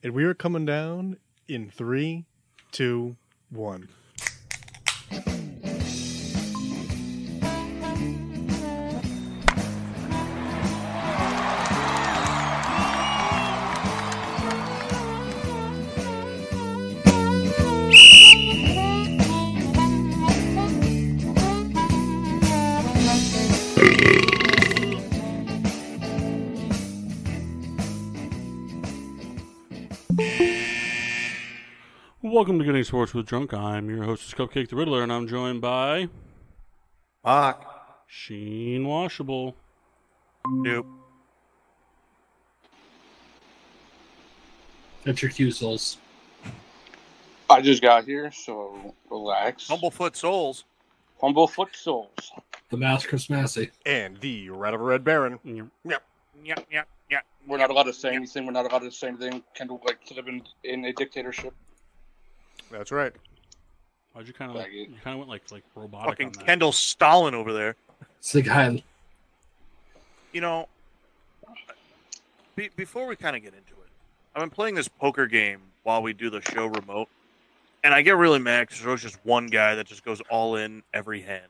And we are coming down in 3, 2, 1. Welcome to Getting Sports with Drunk. I'm your hostess, Cupcake the Riddler, and I'm joined by Mark. Sheen Washable. Nope. That's your cue, Soules. I just got here, so relax. Humblefoot Soules. Humblefoot Soules. The Mouse Chris Massey. And the Red of a Red Baron. Yep. We're not allowed to say anything. We're not allowed to say anything. Kendall, living in a dictatorship. That's right. Why'd you kind of went like robotic Fucking on that? Kendall Stalin over there. It's the guy. You know, before we kind of get into it, I've been playing this poker game while we do the show remote, and I get really mad because there's just one guy that just goes all in every hand.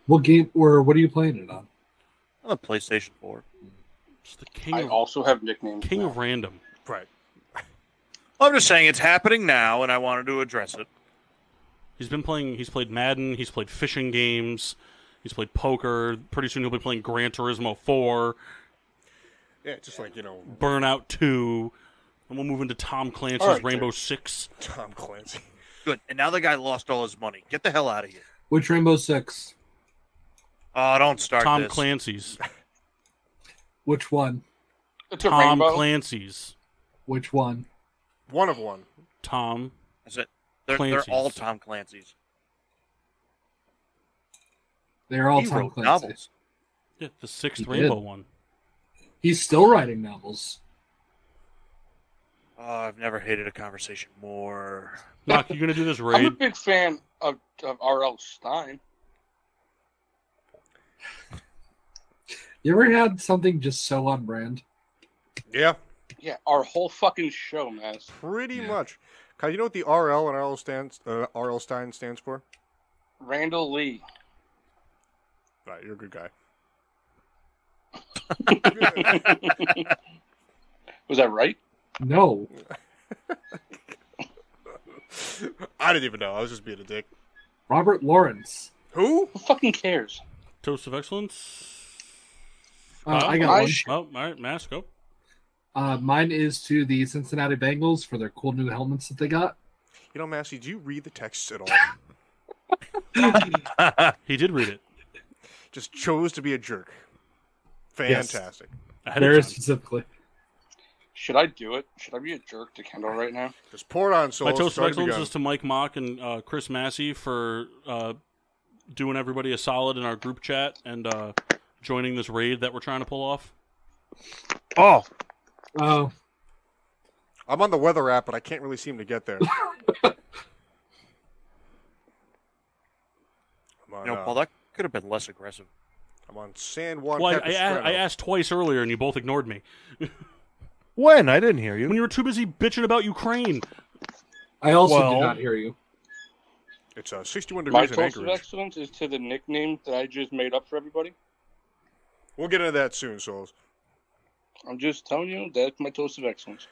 What game or what are you playing it on? On the PlayStation 4. It's the king I of, also have nicknames. king now. of random. Right. I'm just saying it's happening now, and I wanted to address it. He's played Madden, he's played fishing games, he's played poker. Pretty soon he'll be playing Gran Turismo 4, Yeah, just like, Burnout 2, and we'll move into Tom Clancy's All right, Rainbow dude. Six. Tom Clancy. Good. And now the guy lost all his money. Get the hell out of here. Which Rainbow Six? Oh, don't start Tom this. Clancy's. Which one? It's a Tom rainbow. Clancy's. Which one? One of one. Tom. That's it. They're Clancy's. all Tom Clancy's. They're all He Tom wrote Clancy. novels. Yeah, the sixth He Rainbow did. one. He's still writing novels. Oh, I've never hated a conversation more. Knock, you gonna do this I'm a raid? big fan of R.L. Stein. You ever had something just so on brand? Yeah, Yeah, our whole fucking show, man. pretty Yeah. much. Kyle, you know what the RL and RL Stein stands for? Randall Lee. Right, you're a good guy. Was that right? No. I didn't even know. I was just being a dick. Robert Lawrence. Who? Who fucking cares? Toast of Excellence. I got I one. sh- Oh, all right, Mask, go. Mine is to the Cincinnati Bengals for their cool new helmets that they got. You know, Massey, do you read the texts at all? He did read it. Just chose to be a jerk. Yes. Fantastic. Ahead of Very time. specifically. Should I do it? Should I be a jerk to Kendall right now? Just pour it on, My Souls. toast of Start excellence begun. is to Mike Mock and Chris Massey for doing everybody a solid in our group chat and joining this raid that we're trying to pull off. Oh, Oh, I'm on the weather app, but I can't really seem to get there. I'm on, Paul, that could have been less aggressive. I'm on San Juan Well, I Capistrano. asked twice earlier and you both ignored me. When? I didn't hear When you were too busy bitching about Ukraine. I also Well- did not hear you. It's 61 My degrees in toast of Anchorage. excellence is to the nickname that I just made up for everybody. We'll get into that soon, Souls. I'm just telling you that's my toast of excellence.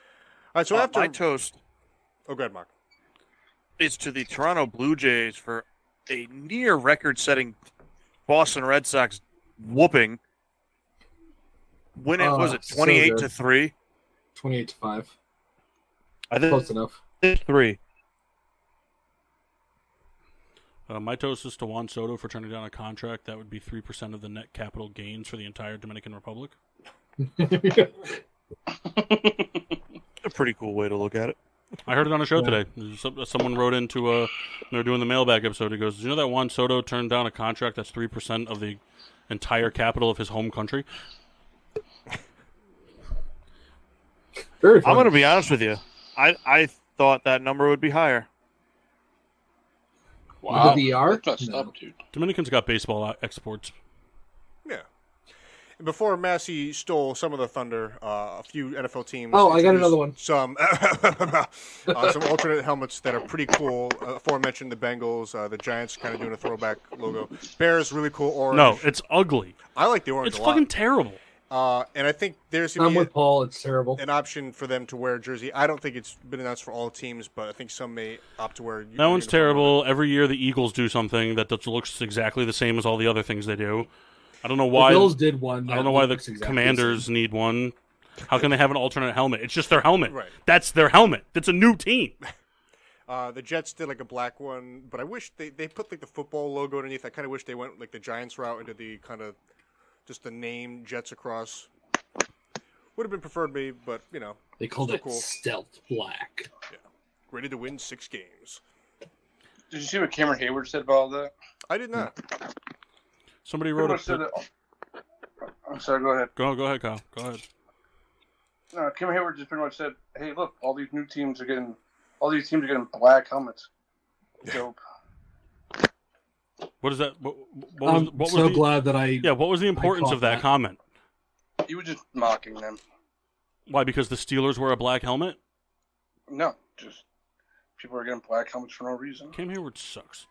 All right, so after... My toast Oh, go ahead, Mark. is to the Toronto Blue Jays for a near record-setting Boston Red Sox whooping. When it was it so 28 good. to 3? 28-5. I think Close enough. it's 3. My toast is to Juan Soto for turning down a contract that would be 3% of the net capital gains for the entire Dominican Republic. A pretty cool way to look at it. I heard it on a show Yeah. today. Someone wrote into they were doing the mailbag episode. He goes, "Did you know that Juan Soto turned down a contract that's 3% of the entire capital of his home country?" Very I'm funny. going to be honest with you. I thought that number would be higher. Wow, The VR? that's messed No. up, dude. Dominicans got baseball exports. Yeah. Before Massey stole some of the thunder, a few NFL teams. Oh, I got another one. Some alternate helmets that are pretty cool. Aforementioned the Bengals, the Giants kind of doing a throwback logo. Bears, really cool orange. No, it's ugly. I like the orange It's a lot. fucking terrible. And I think there's I'm with Paul. It's terrible. an option for them to wear a jersey. I don't think it's been announced for all teams, but I think some may opt to wear. That one's terrible. Every year the Eagles do something that looks exactly the same as all the other things they do. I don't know why. The Bills did one. I don't know why the Commanders need one. How can they have an alternate helmet? It's just their helmet. Right. That's their helmet. That's a new team. The Jets did like a black one, but I wish they put like the football logo underneath. I kind of wish they went like the Giants route into the kind of just the name Jets across. Would have been preferred me, but you know They called it cool. Stealth Black. Yeah, ready to win 6 games. Did you see what Cameron Hayward said about all that? I did not. Somebody wrote I'm sorry, go ahead. Go ahead, Kyle. Go ahead. No, Cameron Hayward just pretty much said, "Hey, look, all these teams are getting black helmets. Dope." What is that? What I'm was so the, glad that I. Yeah, what was the importance caught of that that. comment? He was just mocking them. Why? Because the Steelers wear a black helmet? No, just people are getting black helmets for no reason. Cam Hayward sucks.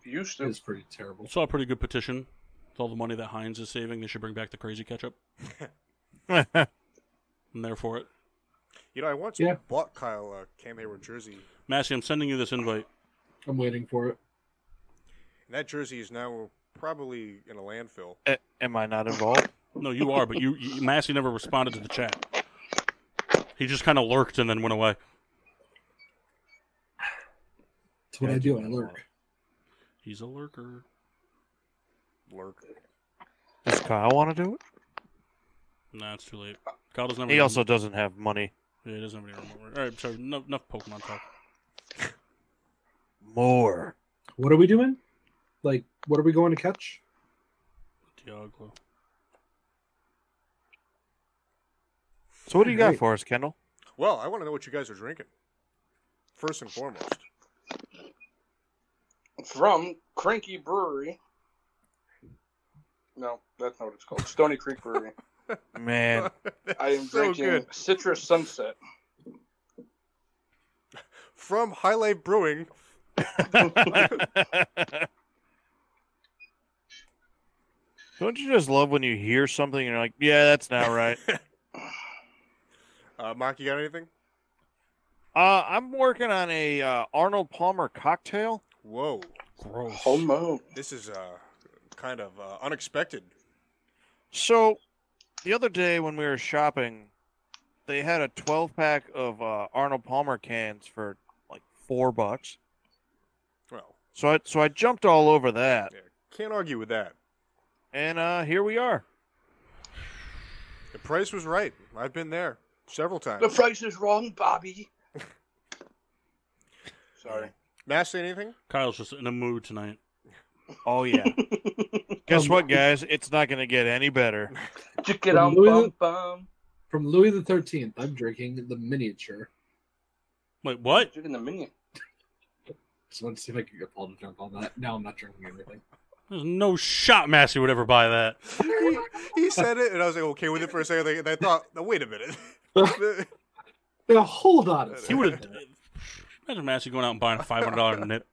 He used to. It's pretty terrible. Saw a pretty good petition. With all the money that Heinz is saving, they should bring back the crazy ketchup. I'm there for it. You know, I once bought Kyle a Cam Hayward jersey. Massey, I'm sending you this invite. I'm waiting for it. And that jersey is now probably in a landfill. Am I not involved? No, you are, but you Massey never responded to the chat. He just kind of lurked and then went away. That's what I do. I lurk. He's a lurker. Does Kyle want to do it? Nah, it's too late. Kyle doesn't have He any- also doesn't have money. Yeah, he doesn't have any remote. All right, sorry. Enough Pokemon talk. More. What are we doing? Like, what are we going to catch? Diaglo. So what do you got Great. for us, Kendall? Well, I want to know what you guys are drinking. First and foremost. From Cranky Brewery. No, that's not what it's called. Stony Creek Brewery. Man. I am So drinking good. Citrus Sunset. From High Life Brewing. Don't you just love when you hear something and you're like, yeah, that's not right? Mark, you got anything? I'm working on a Arnold Palmer cocktail. Whoa. Gross. Homo. This is kind of unexpected. So, the other day when we were shopping, they had a 12-pack of Arnold Palmer cans for like $4. Well, So I jumped all over that, yeah, can't argue with that. and here we are. The price was right. I've been there several times. The price is wrong, Bobby. Sorry. Mass, say anything? Kyle's just in a mood tonight. Oh yeah. Guess what, guys? It's not going to get any better. Chick it on bum bum. From Louis the 13th, I'm drinking the miniature. Wait, what? Drinking the minion. Just want to see if I can get Paul to jump on that. No, I'm not drinking anything. There's no shot Massey would ever buy that. He said it, and I was like, okay with it for a second. And I thought, no, wait a minute. Now, hold on. He would have. Imagine Massey going out and buying a $500 nip.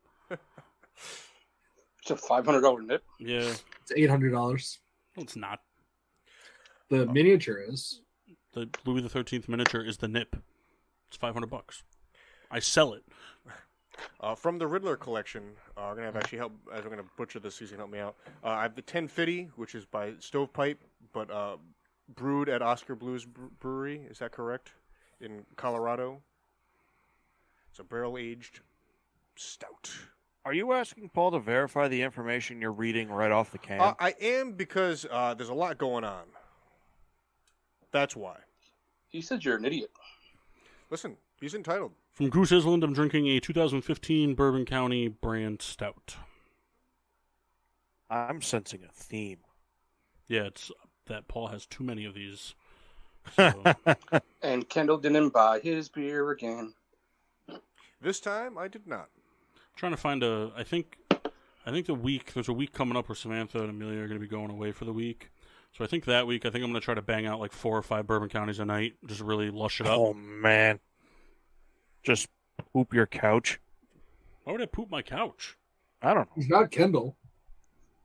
It's a $500 nip. Yeah. It's $800. No, it's not. The miniature is. The Louis the 13th miniature is the nip. It's $500. I sell it. From the Riddler collection, I'm gonna have actually help as I'm gonna butcher this. So you can help me out. I have the 1050, which is by Stovepipe, but brewed at Oscar Blues Brewery. Is that correct? In Colorado. It's a barrel aged stout. Are you asking Paul to verify the information you're reading right off the can? I am because there's a lot going on. That's why. He said you're an idiot. Listen, he's entitled. From Goose Island, I'm drinking a 2015 Bourbon County brand stout. I'm sensing a theme. Yeah, it's that Paul has too many of these. So, And Kendall didn't buy his beer again. This time, I did not. trying to find I think I think there's a week coming up where Samantha and Amelia are going to be going away for the week. So I think that week, I'm going to try to bang out like 4 or 5 bourbon counties a night, just really lush it up. Oh, man. Just poop your couch. Why would I poop my couch? I don't know. He's not Kendall.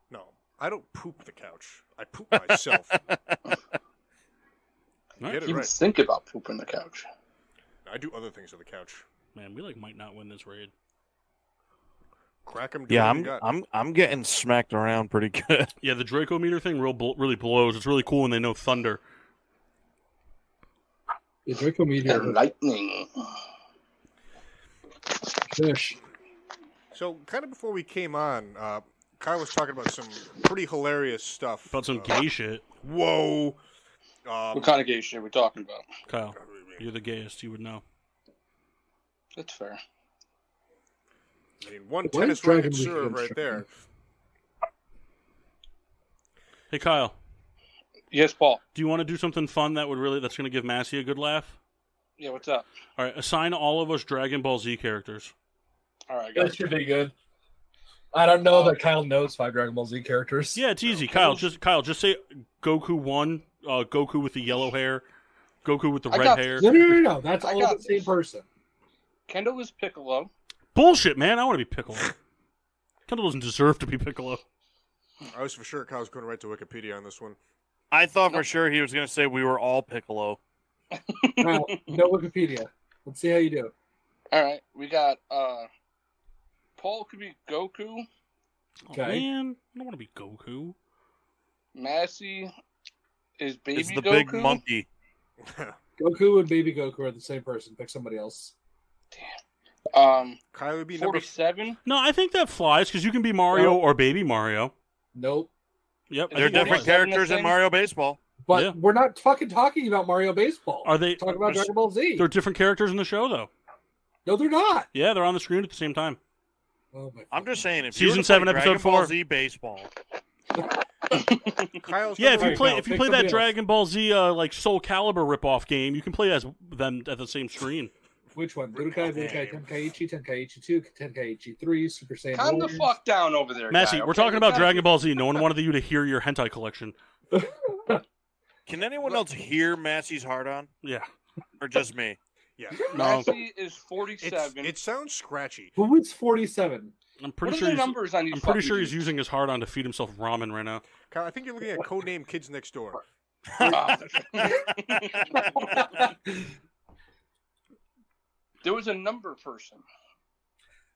No, I don't poop the couch. I poop myself. Right. Get it Even right. think about pooping the couch. I do other things to the couch. Man, we might not win this raid. Crack them. Yeah, I'm getting smacked around pretty good. Yeah, the Draco meter thing really blows. It's really cool when they know thunder. The Draco meteor. And lightning. Fish. So, kind of before we came on, Kyle was talking about some pretty hilarious stuff. About some gay shit. Whoa. What kind of gay shit are we talking about? Kyle, you're the gayest. You would know. That's fair. I mean, one Why tennis is Dragon racket League serve right instructor? there. Hey, Kyle, Yes, Paul. do you want to do something fun that's going to give Massey a good laugh? Yeah, what's up? All right, assign all of us Dragon Ball Z characters. All right, That guys. should be good. I don't know that Kyle knows 5 Dragon Ball Z characters. Yeah, it's easy. Kyle, just say Goku 1, Goku with the yellow hair, Goku with the I red got hair. No. That's I all got the same this. person. Kendall was Piccolo. Bullshit, man. I want to be Piccolo. Kendall doesn't deserve to be Piccolo. I was for sure Kyle's going right to Wikipedia on this one. I thought for sure he was going to say we were all Piccolo. Kyle, no Wikipedia. Let's see how you do. All right, we got Paul could be Goku. Oh, Okay. man, I don't want to be Goku. Massey is baby It's the Goku. big monkey. Goku and Baby Goku are the same person. Pick somebody else. Kyle would be number 47. No, I think that flies because you can be Mario No. or Baby Mario. Nope. Yep. They're think different 47 characters the in thing? Mario Baseball. But Yeah. we're not fucking talking about Mario Baseball. Are they? Talk about Dragon Ball Z. They're different characters in the show, though. No, they're not. Yeah, they're on the screen at the same time. Oh my I'm just saying, if Season you were to 7, play episode Dragon 4. Ball Z Baseball, Kyle's Yeah, if number you Alright, play Kyle, if you pick play that somebody else. Dragon Ball Z like Soul Calibur ripoff game, you can play as them at the same screen. Which one? Budokai, Budokai Tenkaichi, Tenkaichi 2, Tenkaichi 3, Super Saiyan Calm the Warriors. fuck down over there, Massey, guy, we're okay? talking about Dragon Ball Z. No one wanted you to hear your hentai collection. can anyone else hear Massey's hard on? Yeah. Or just me? Yeah. No, Massey is 47. It sounds scratchy. Who is 47? I'm What pretty are sure the he's, numbers on these? I'm pretty fucking sure he's dudes? using his hard on to feed himself ramen right now. Kyle, I think you're looking at codename Kids Next Door. There was a number person.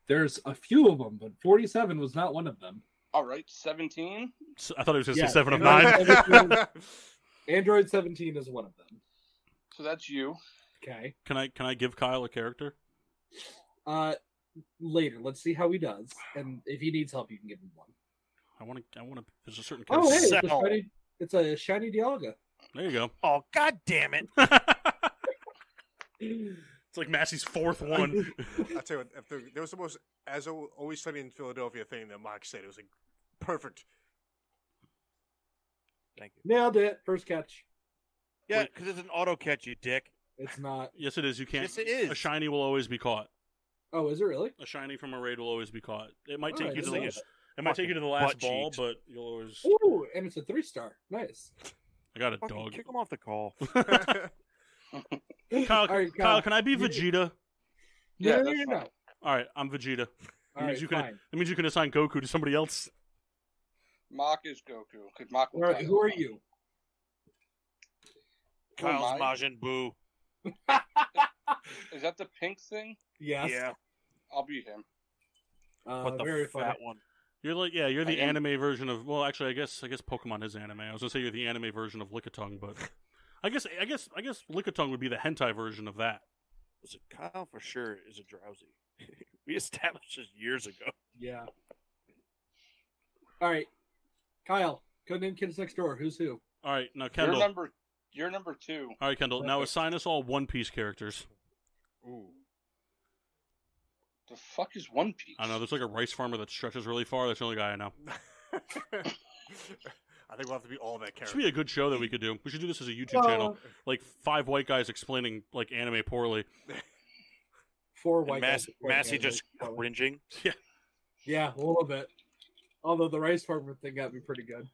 There's a few of them, but 47 was not one of them. All right, 17. I thought he was going to Yeah, say 7 of Android 9. 17 Android 17 is one of them. So that's you. Okay. Can I give Kyle a character? Later. Let's see how he does. And if he needs help, you can give him one. I want to. There's a certain Oh, character. hey, it's a shiny Dialga. There you go. Oh, god damn it. It's like Massey's fourth one. I'll tell you what, there was the most as always sunny in Philadelphia thing that Mark said. It was like perfect. Thank you. Nailed it. First catch. Yeah, because it's an auto catch, you dick. It's not. Yes, it is. You can't. Yes, it is. A shiny will always be caught. Oh, is it really? A shiny from a raid will always be caught. It might take Alright, you to so the. it's It might take you to the last butt ball, cheeks. but you'll always. Ooh, and it's a 3-star. Nice. I got a Fucking dog. kick him off the call. Kyle, All right, Kyle, can I be Vegeta? Yeah, no, that's no. fine. All right, I'm Vegeta. All right, you fine. can. That means you can assign Goku to somebody else. Mach is Goku. Because Mach All right, who are you? Kyle's Who am I? Majin Buu. Is that the pink thing? Yes. Yeah, I'll be him. but the Very fat funny. one. You're like, yeah, you're the I am. anime version of. Well, actually, I guess Pokemon is anime. I was gonna say you're the anime version of Lickitung, but I guess Lickitung would be the hentai version of that. Listen, Kyle for sure is a drowsy. We established this years ago. Yeah. All right, Kyle. Codename Kids Next Door. Who's who? All right, now Kendall. You're number 2. All right, Kendall. Now assign us all One Piece characters. Ooh. The fuck is One Piece? I don't know. There's like a rice farmer that stretches really far. That's the only guy I know. I think we'll have to be all that This character. would be a good show that we could do. We should do this as a YouTube channel. Like 5 white guys explaining like anime poorly. 4 And white guys. Massey just cringing. Yeah, a little bit. Although the rice farmer thing got me pretty good.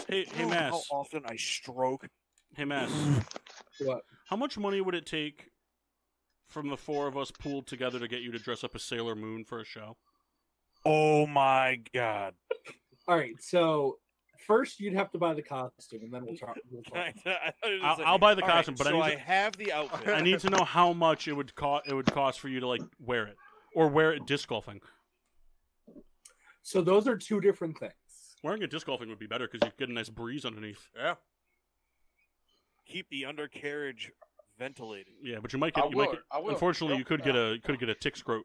Hey, How Mass. often I stroke. Hey, Mass. What? How much money would it take from the four of us pooled together to get you to dress up as Sailor Moon for a show? Oh my god. All right, so first you'd have to buy the costume, and then we'll talk. I'll buy the costume, but so I I need to, have the outfit. I need to know how much it would cost for you to like wear it or wear it disc golfing. So those are two different things. Wearing it disc golfing would be better because you get a nice breeze underneath. Yeah. Keep the undercarriage ventilated. Yeah, but you might get. I will. Unfortunately, you could get a tick scrote.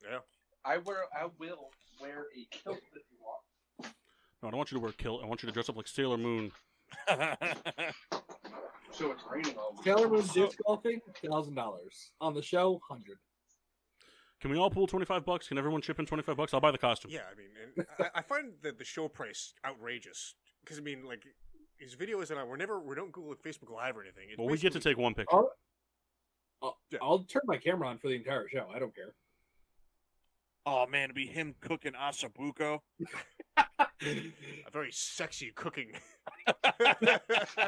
Yeah. I will wear a kilt if you want. No, I don't want you to wear a kilt. I want you to dress up like Sailor Moon. So it's raining all week. Sailor Moon disc golfing, $1,000 on the show, $100. Can we all pool $25? Can everyone chip in $25? I'll buy the costume. Yeah, I mean, and I find that the show price outrageous because I mean, like his videos and we don't go like Facebook Live or anything. It's Well, we get to basically- take one picture. I'll turn my camera on for the entire show. I don't care. Oh man, it'd be him cooking asabuco. a very sexy cooking.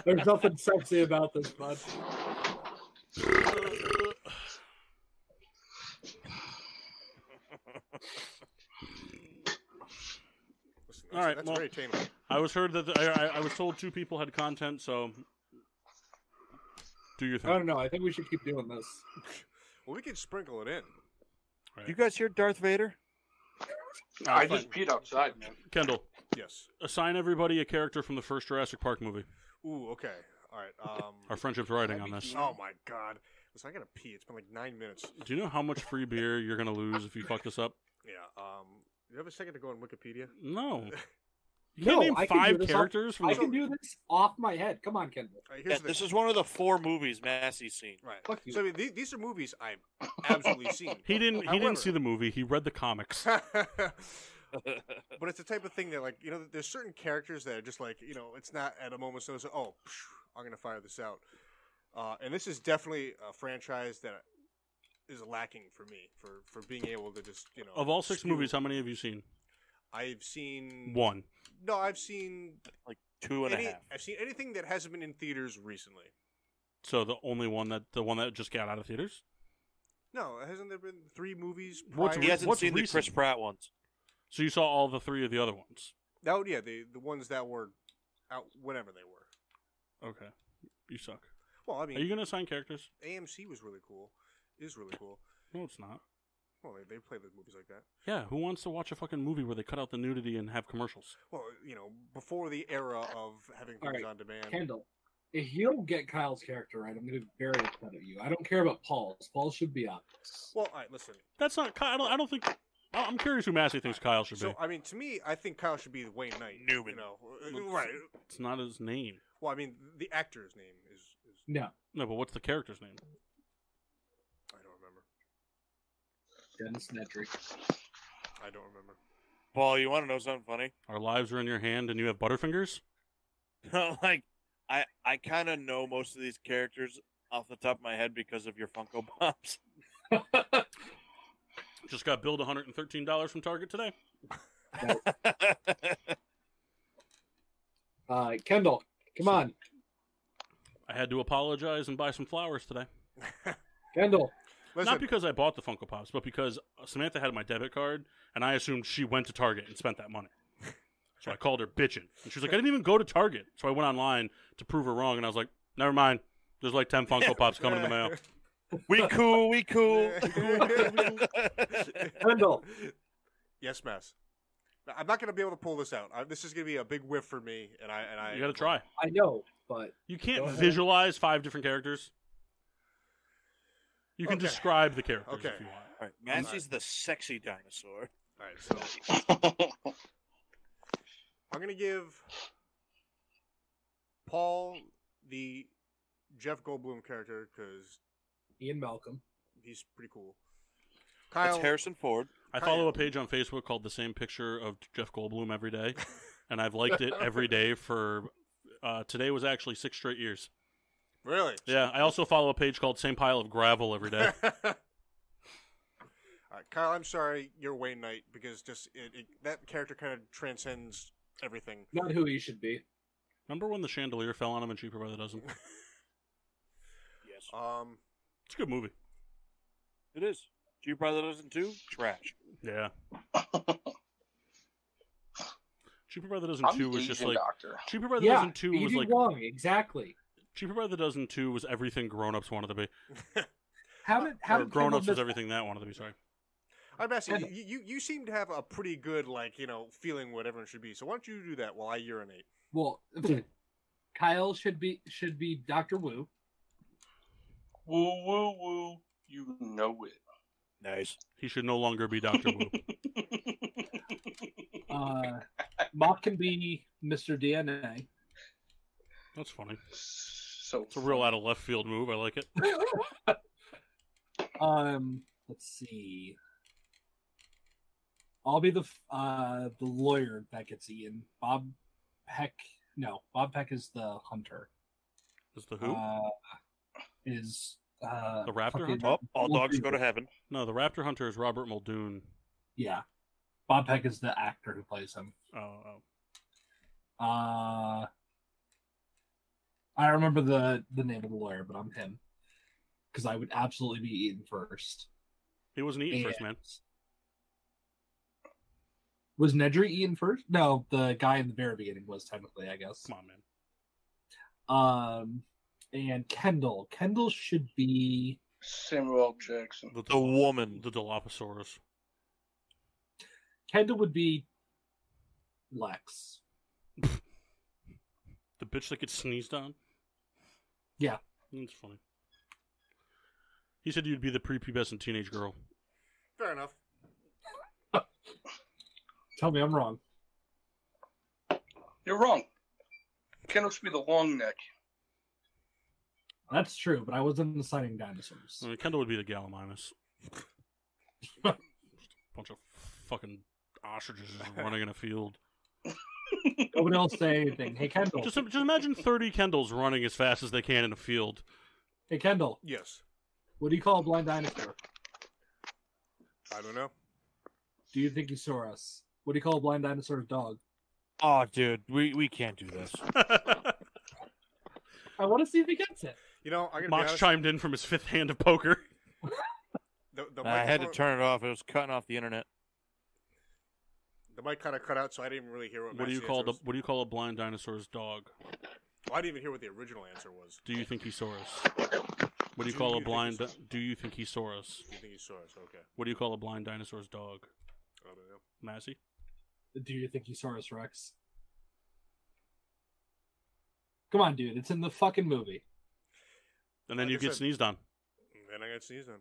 There's nothing sexy about this, bud. Listen, All right, that's well- very tame. I was told two people had content, so do your I thing. don't know. I think we should keep doing this. Well, we can sprinkle it in. You guys hear Darth Vader? I fine. just peed outside, man. Kendall, Yes. assign everybody a character from the first Jurassic Park movie. Ooh. Okay. All right. Our friendship's riding on this. Oh my God. Listen, I gotta pee. It's been like 9 minutes. Do you know how much free beer you're gonna lose if you fuck this up? Yeah. You have a second to go on Wikipedia? No. You No, can't name I can do 5 this characters from I the... can do this off my head. Come on, Kendall. All right, Yeah, here's the this thing. is one of the 4 movies Massey's seen. Right. Fuck you. So I mean, these are movies I've absolutely seen. He didn't However- see the movie. He read the comics. But it's the type of thing that, like, you know, there's certain characters that are just like, you know, it's not at a moment's notice. Oh, I'm gonna fire this out. And this is definitely a franchise that is lacking for me for being able to just, you know. Of all 6 spew. movies, how many have you seen? I've seen 1. No, I've seen Like 2.5. I've seen anything that hasn't been in theaters recently. So the one that just got out of theaters? No, hasn't there been 3 movies? What's prior? He hasn't What's seen the recent? Chris Pratt ones. So you saw all the 3 of the other ones? Oh yeah, the ones that were out whenever they were. Okay. You suck. Well, I Are mean, you going to assign characters? AMC was really cool. Is really cool. No, it's not. Well, they play the movies like that. Yeah, who wants to watch a fucking movie where they cut out the nudity and have commercials? Well, you know, before the era of having All things right, on demand. Kendall, if you don't get Kyle's character right, I'm going to be very upset at you. I don't care about Paul's. Paul should be obvious. Well, all right, listen. That's not Kyle. I don't think... I'm curious who Massey thinks Kyle should So, be. I mean, to me, I think Kyle should be the Wayne Knight. Newman. You know, right? It's not his name. Well, I mean, the actor's name is No, No, but what's the character's name? I don't remember. Dennis Nedry. I don't remember. Paul, you want to know something funny? Our lives are in your hand and you have Butterfingers? Like, I kind of know most of these characters off the top of my head because of your Funko Pops. Just got billed $113 from Target today. Kendall, come on. I had to apologize and buy some flowers today. Kendall. Listen, Not because I bought the Funko Pops, but because Samantha had my debit card, and I assumed she went to Target and spent that money. So I called her bitching. And she was like, I didn't even go to Target. So I went online to prove her wrong, and I was like, never mind. There's like 10 Funko Pops coming in the mail. We cool. Kendall. Yes, Mass. Now, I'm not going to be able to pull this out. This is going to be a big whiff for me, and I. You got to try. I know, but You can't Go ahead. visualize 5 different characters. You can Okay. describe the characters Okay. if you want. All right, Massey's the sexy dinosaur. All right, so I'm going to give Paul the Jeff Goldblum character because Ian Malcolm. he's pretty cool. That's Kyle, Harrison Ford. I follow a page on Facebook called The Same Picture of Jeff Goldblum Every Day, and I've liked it every day for, today was actually 6 straight years. really? Yeah, I also follow a page called Same Pile of Gravel Every Day. All Kyle, I'm sorry, you're Wayne Knight because just that character kind of transcends everything. Not who he should be. Remember when the chandelier fell on him in Cheaper by the Dozen? Yes. It's a good movie. It is. Cheaper by the Dozen 2? Trash. Yeah. Cheaper by the Dozen I'm 2 the was just Asian like doctor. Cheaper by the Dozen 2 was E.D. like Wong, exactly. Cheaper by the Dozen 2 was everything grown-ups wanted to be. How did Or Kendall grown-ups was miss- everything that wanted to be, sorry. I'm asking you seem to have a pretty good feeling what everyone should be. So why don't you do that while I urinate? Well, Kyle should be Dr. Wu. Woo, woo, woo. You know it. Nice. He should no longer be Dr. Wu. Mock can be Mr. DNA. That's funny. So It's a real out of left field move. I like it. Let's see. I'll be the lawyer that gets eaten. Bob Peck is the hunter. Is the who? The Raptor fucking- Hunter? All dogs go to heaven. No, the Raptor Hunter is Robert Muldoon. Yeah. Bob Peck is the actor who plays him. Oh. I don't remember the name of the lawyer, but I'm him. Because I would absolutely be eaten first. He wasn't eating first, man. Was Nedry eaten first? No, the guy in the very beginning was technically, I guess. Come on, man. And Kendall. Kendall should be Samuel Jackson. The woman. The Dilophosaurus. Kendall would be Lex. The bitch that gets sneezed on? Yeah. That's funny. He said you'd be the prepubescent teenage girl. Fair enough. Tell me I'm wrong. You're wrong. Kendall should be the long neck. That's true, but I wasn't deciding dinosaurs. I mean, Kendall would be the Gallimimus. Bunch of fucking ostriches just running in a field. Nobody else say anything. Hey, Kendall. Just imagine 30 Kendalls running as fast as they can in a field. Hey, Kendall. Yes. What do you call a blind dinosaur? I don't know. Do you think he saw us? What do you call a blind dinosaur's dog? Oh, dude, we can't do this. I want to see if he gets it. I'm gonna be Mox honest. chimed in from his fifth hand of poker. The I had to microphone- turn it off. It was cutting off the internet. The mic kind of cut out, so I didn't really hear what. What do you Max's call answer was. What do you call a blind dinosaur's dog? Well, I didn't even hear what the original answer was. Do you think he saw us? What do you call a blind? Do you think he saw us? You think you saw us? Okay. What do you call a blind dinosaur's dog? I don't know. Massey? Do you think he saw us, Rex? Come on, dude. It's in the fucking movie. And then Like you I get said- sneezed on. Then I got sneezed on.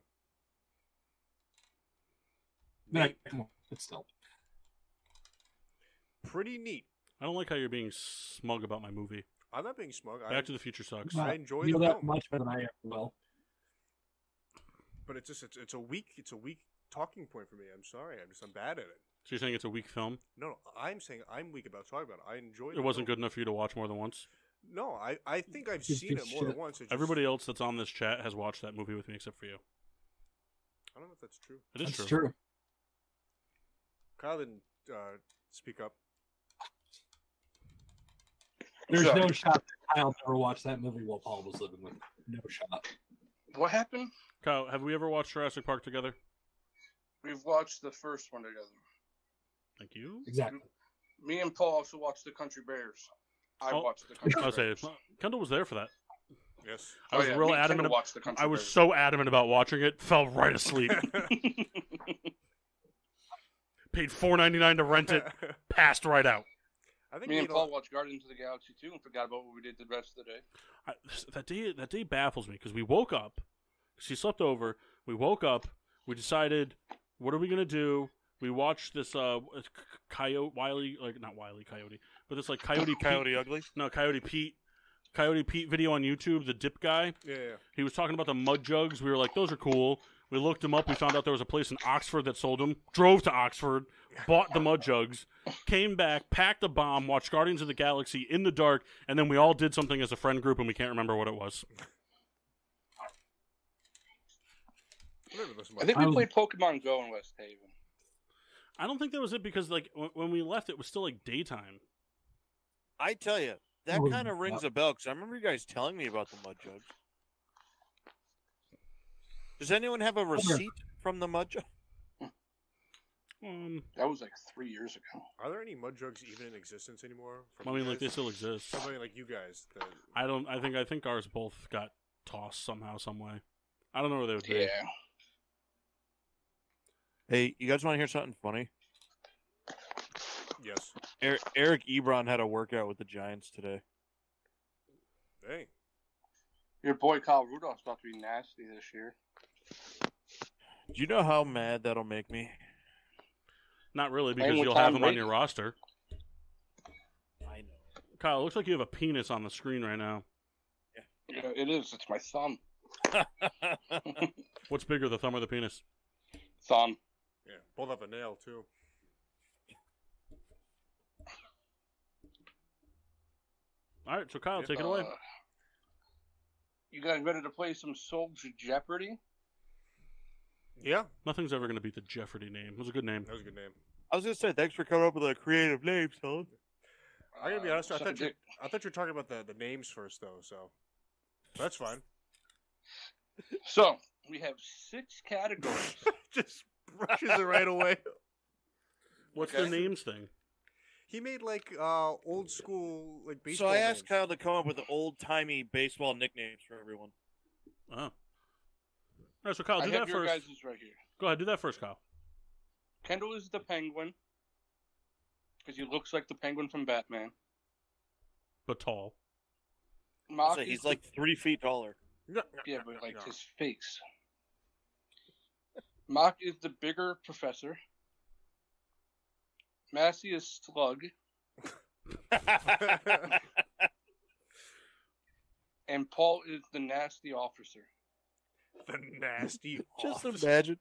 Come on. But still. Pretty neat. I don't like how you're being smug about my movie. I'm not being smug. Back to the Future sucks. I enjoy you know the that film. much better than I ever will. But it's a weak talking point for me. I'm sorry. I'm bad at it. So you're saying it's a weak film? No, I'm saying I'm weak about talking about it. I enjoy It wasn't good enough for you to watch more than once? No, I think I've Just seen good it more than shit. once. It's just- Everybody else that's on this chat has watched that movie with me except for you. I don't know if that's true. It is That's true. true. Kyle didn't speak up. There's So- no shot that Kyle never watched that movie while Paul was living with him. No shot. What happened? Kyle, have we ever watched Jurassic Park together? We've watched the first one together. Thank you. Exactly. Me and Paul also watched the Country Bears. I Oh, watched the Country I'll say Bears. Kendall was there for that. Yes. I was Oh, yeah, real me and adamant. Kendall watched the Country I was Bears. so adamant about watching it, fell right asleep. Paid $4.99 to rent it, passed right out. I think Me and you Paul know, watched Guardians of the Galaxy 2 and forgot about what we did the rest of the day. That day baffles me because we woke up. She slept over. We woke up. We decided, what are we gonna do? We watched this Coyote but this like Coyote Coyote Ugly. No, Coyote Pete video on YouTube. The dip guy. yeah. He was talking about the mud jugs. We were like, those are cool. We looked him up. We found out there was a place in Oxford that sold them. Drove to Oxford, bought the mud jugs, came back, packed a bomb, watched Guardians of the Galaxy in the dark, and then we all did something as a friend group, and we can't remember what it was. I think we played Pokemon Go in West Haven. I don't think that was it because like when we left, it was still like daytime. I tell you, that kind of rings a bell because I remember you guys telling me about the mud jugs. Does anyone have a receipt from the mud jug? That was like 3 years ago. Are there any mud jugs even in existence anymore? I mean, like they still exist. Somebody like you guys. I don't. I think ours both got tossed somehow, some way. I don't know where they would be. Yeah. Hey, you guys want to hear something funny? Yes. Eric Ebron had a workout with the Giants today. Hey. Your boy Kyle Rudolph's about to be nasty this year. Do you know how mad that'll make me? Not really, because you'll have him on your roster. I know. Kyle, it looks like you have a penis on the screen right now. Yeah, it is. It's my thumb. What's bigger, the thumb or the penis? Thumb. Yeah, both have a nail, too. All right, so Kyle, take it away. You guys ready to play some Soules Jeopardy? Yeah. Nothing's ever going to beat the Jeopardy name. It was a good name. That was a good name. I was going to say, thanks for coming up with a creative name, son. I gotta be honest, I thought you were talking about the names first, though, so that's fine. So, we have 6 categories. Just brushes it right away. What's the names thing? He made, like, old school, like, baseball So I asked names. Kyle to come up with old-timey baseball nicknames for everyone. Oh. All right, so Kyle, I do have that your first. guys' right here. Go ahead, do that first, Kyle. Kendall is the Penguin. Because he looks like the Penguin from Batman. But tall. Mark So is he's the- like 3 feet taller. Yeah, but like his face. Mark is the bigger professor. Massey is Slug. And Paul is the nasty officer. The nasty Just officer.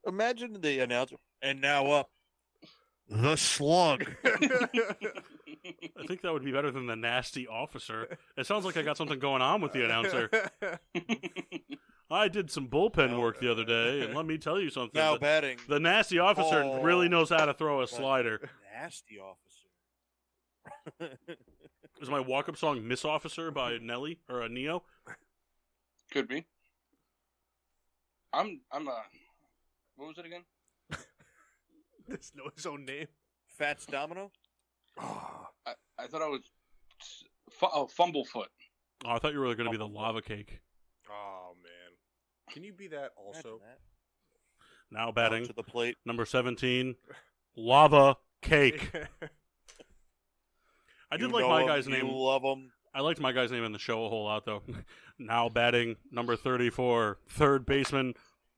imagine the announcer. And now up, the slug. I think that would be better than the nasty officer. It sounds like I got something going on with the announcer. I did some bullpen work the other day, and let me tell you something. Now batting. The nasty officer really knows how to throw a slider. Nasty officer. Is my walk-up song "Miss Officer" by Nelly or Neo? Could be. I'm what was it again? Does know his own name. Fats Domino? Oh, I thought I was Fumblefoot. Oh, I thought you were going to be the lava cake. oh, man. Can you be that also? Imagine that. Now batting, To the plate. number 17, lava cake. I did You like know my 'em, guy's you name. love him. I liked my guy's name in the show a whole lot, though. Now batting, number 34, third baseman,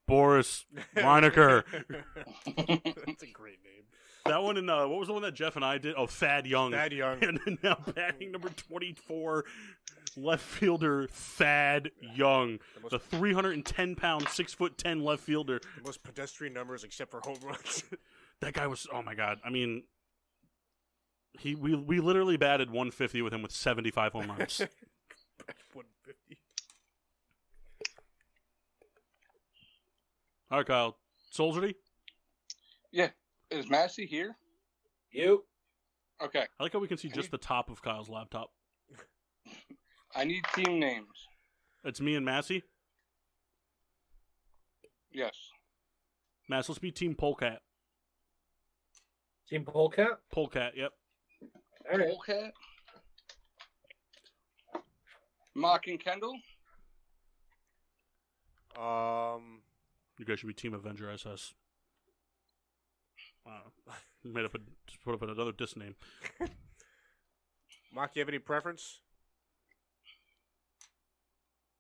Boris Reinecker. That's a great name. That one in, what was the one that Jeff and I did? Oh, Thad Young. Thad Young. And then now batting, number 24, left fielder, Thad Young. The 310-pound, 6'10" left fielder. The most pedestrian numbers except for home runs. That guy was, oh my God. I mean, we literally batted 150 with him with 75 home runs. 150. All right, Kyle. Soldierty? Yeah. Is Massey here? You. Okay. I like how we can see just the top of Kyle's laptop. I need team names. It's me and Massey. Yes. Mass, let's be Team Polecat. Team Polecat. Polecat, yep. All right. Polecat. Mark and Kendall. You guys should be Team Avenger SS. Just put up another diss name. Mark, you have any preference?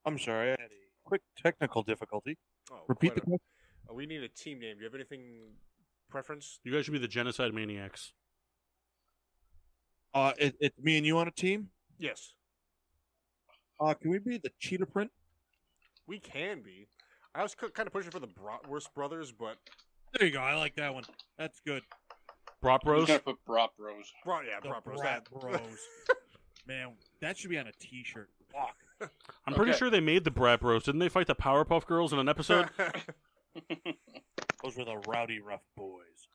I'm sorry, I had a quick technical difficulty. Oh, Repeat the quite question. we need a team name. Do you have anything preference? You guys should be the Genocide Maniacs. It's me and you on a team. Yes. Can we be the Cheetah Print? We can be. I was kind of pushing for the Bratwurst Brothers, but... There you go. I like that one. That's good. Brop I'm Bros? gonna put Brop Bros. Brat Bros. Brat That. Bros. Man, that should be on a T-shirt. Fuck. I'm pretty Okay. sure they made the Brat Bros. Didn't they fight the Powerpuff Girls in an episode? Those were the rowdy rough boys.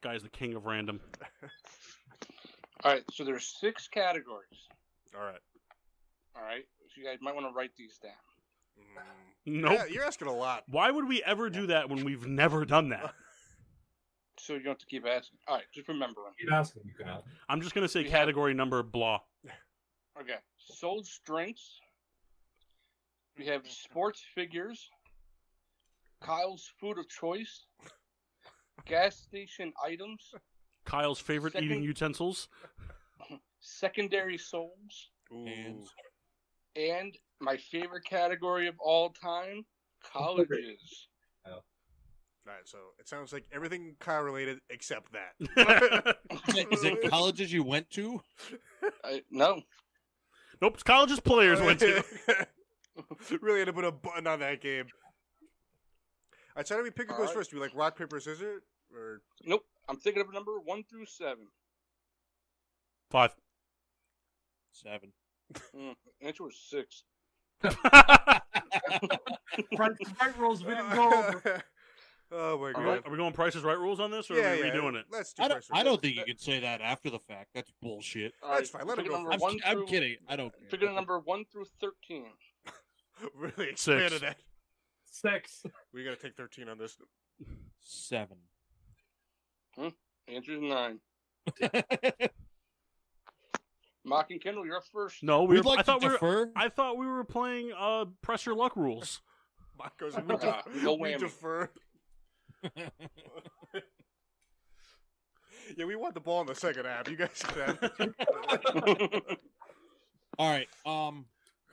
Guy's the king of random. All right, so there's 6 categories. All right. All right, so you guys might want to write these down. Nope. Yeah, you're asking a lot. Why would we ever do that when we've never done that? So you don't have to keep asking. All right, just remember them. Keep asking, you Kyle. I'm just going to say We have- category number blah. Okay, sold strengths. We have sports figures. Kyle's food of choice. Gas station items. Kyle's favorite Second- eating utensils. Secondary souls. Ooh. And my favorite category of all time, colleges. All right, so it sounds like everything Kyle related except that. Is it colleges you went to? No. Nope, it's college's players went to. Really had to put a button on that game. All right, so how do we pick who All goes right. first? Do we like rock, paper, scissors? Or Nope. I'm thinking of a number 1 through 7. 5. 7. Answer was 6. Right rules we didn't go over. Oh my All god. right. Are we going Price's Right rules on this, or Yeah, are we yeah. redoing it? Let's do I don't, Price is I Right. don't think you can say that after the fact. That's bullshit. All That's fine, let him picking go number first. 1 I'm through- kidding. I don't care. Picking a number 1 through 13. Really expanded that. 6. We gotta take 13 on this. 7. Answer is 9. Mock and Kendall, you're up first. No, We'd like I thought to we were. defer. I thought we were playing press your luck rules. Mike goes, No we whammy. defer. Yeah, we want the ball in the second half. You guys can have it. All right.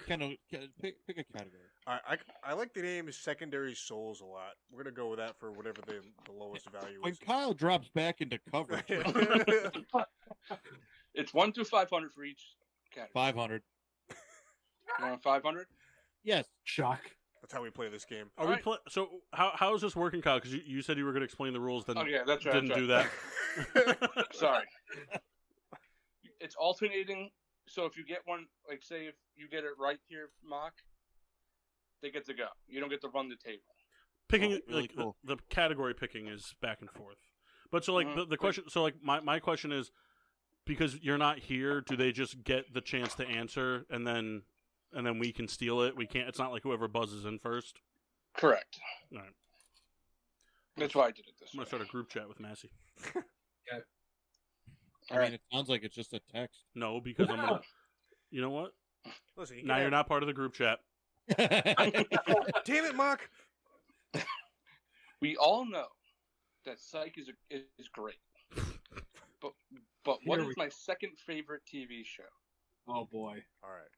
Kendall, pick a category. All right, I like the name Secondary Souls a lot. We're going to go with that for whatever the lowest value When is. Kyle drops back into coverage, It's 1 through 500 for each category. 500. You want 500? Yes. Shock. That's how we play this game. Are All we right. So how is this working, Kyle? Because you said you were going to explain the rules, then Oh, yeah, that's right. didn't that's do right. that. Sorry. It's alternating. So if you get one, like say if you get it right here, Mock, they get to go. You don't get to run the table. Picking Oh, really like cool. the category picking is back and forth. But so like Mhm. the question. So like my question is, because you're not here, do they just get the chance to answer and then we can steal it? We can't. It's not like whoever buzzes in first. Correct. All right. That's why I did it this I'm way. gonna start a group chat with Massey. I mean, it sounds like it's just a text. No, because I'm gonna. You know what? Listen, you Now can you're not part of the group chat. Damn it, Mock! We all know that Psych is great. But what Here is my second favorite TV show? Oh boy. All right.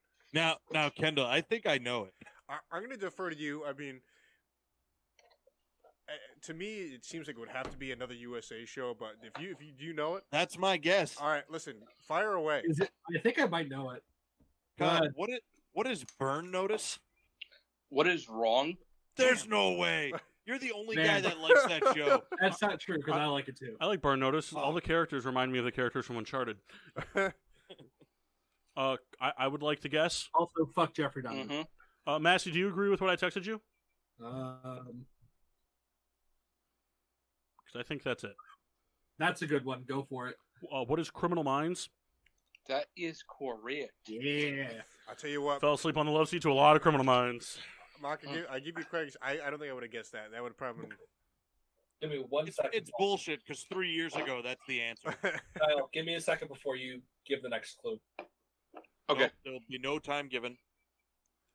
Now, Kendall, I think I know it. I'm going to defer to you. I mean, to me, it seems like it would have to be another USA show. But if you do you know it? That's my guess. All right, listen, fire away. Is it? I think I might know it. Go God, ahead. what is burn notice? What is wrong? There's no way. You're the only guy Man. that likes that show. That's not true because I like it too. I like Burn Notice. All the characters remind me of the characters from Uncharted. I would like to guess. Also, fuck Jeffrey Dahmer. Mm-hmm. Massey, do you agree with what I texted you? Because I think that's it. That's a good one. Go for it. What is Criminal Minds? That is correct. Yeah. I'll tell you what, Fell asleep on the love seat to a lot of Criminal Minds. Mark, I give you credit. I don't think I would have guessed that. That would have probably Give me 1 second. It's bullshit because 3 years ago, that's the answer. Kyle, give me a second before you give the next clue. Okay. Nope, there'll be no time given.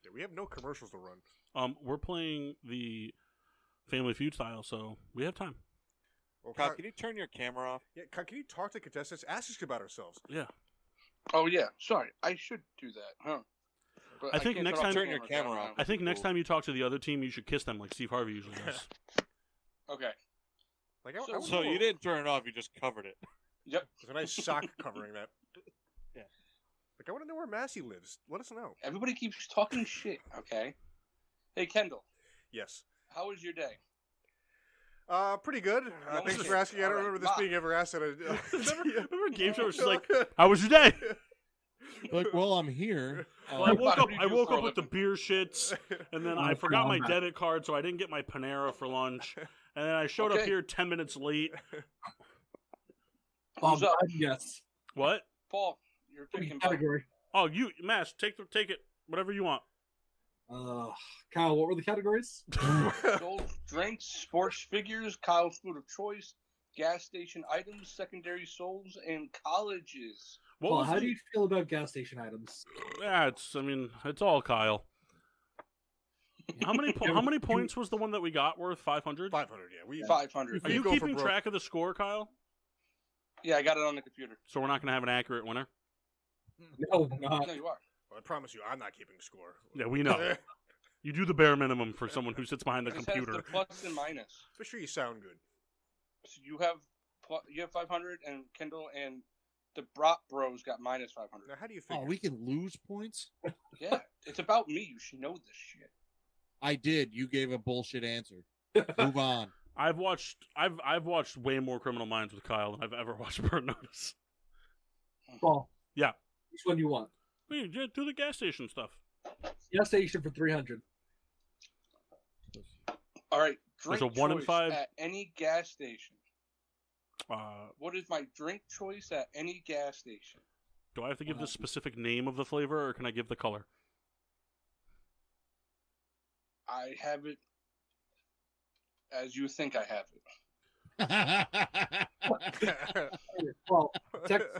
Yeah, we have no commercials to run. We're playing the Family Feud style, so we have time. Well, Kyle, can you turn your camera off? yeah, can you talk to contestants? Ask us about ourselves. Yeah. Oh yeah. Sorry, I should do that, huh? But I think can't next turn off time- Turn your camera right off. I think next time you talk to the other team, you should kiss them like Steve Harvey usually does. now. Okay. Like, So- So you didn't turn it off, you just covered it. Yep. There's a nice sock covering that. Yeah. Like, I want to know where Massey lives. Let us know. Everybody keeps talking shit. Okay. Hey Kendall, Yes. how was your day? Pretty good. No Thanks shit. for asking. I don't All right, remember this Mark. being ever asked at a. Remember game show? It's just like, how was your day? Like, well, I'm here. Well, I woke What up. do you I do woke for a up with the living? beer shits, and then I Oh, forgot my God. debit card, so I didn't get my Panera for lunch. And then I showed up Okay. here 10 minutes late. Who's up? Yes. What? Paul, you're picking. Category. Oh, you, Mash, take it. Whatever you want. Kyle, what were the categories? Sold drinks, sports figures, Kyle's food of choice, gas station items, secondary souls, and colleges. What Well, was how the- do you feel about gas station items? Yeah, it's all Kyle. How many points was the one that we got worth? 500? 500, yeah. We 500. Are you go for keeping broke. track of the score, Kyle? Yeah, I got it on the computer. So we're not going to have an accurate winner? No, not. No, you are. Well, I promise you, I'm not keeping score. Yeah, we know. You do the bare minimum for someone who sits behind the This computer. has the plus and minus. For sure, you sound good. So you have 500, and Kendall and the Brot Bros got minus 500. Now, how do you figure? Oh, we can lose points? Yeah, it's about me. You should know this shit. I did. You gave a bullshit answer. Move on. I've watched way more Criminal Minds with Kyle than I've ever watched Burn Notice. Paul. Yeah. Which one do you want? Wait, do the gas station stuff. Gas station for 300. All right, There's drink a 1 in choice 5. at any gas station. Uh, What is my drink choice at any gas station? do I have to give the specific name of the flavor, or can I give the color? I have it as you think I have it. Well,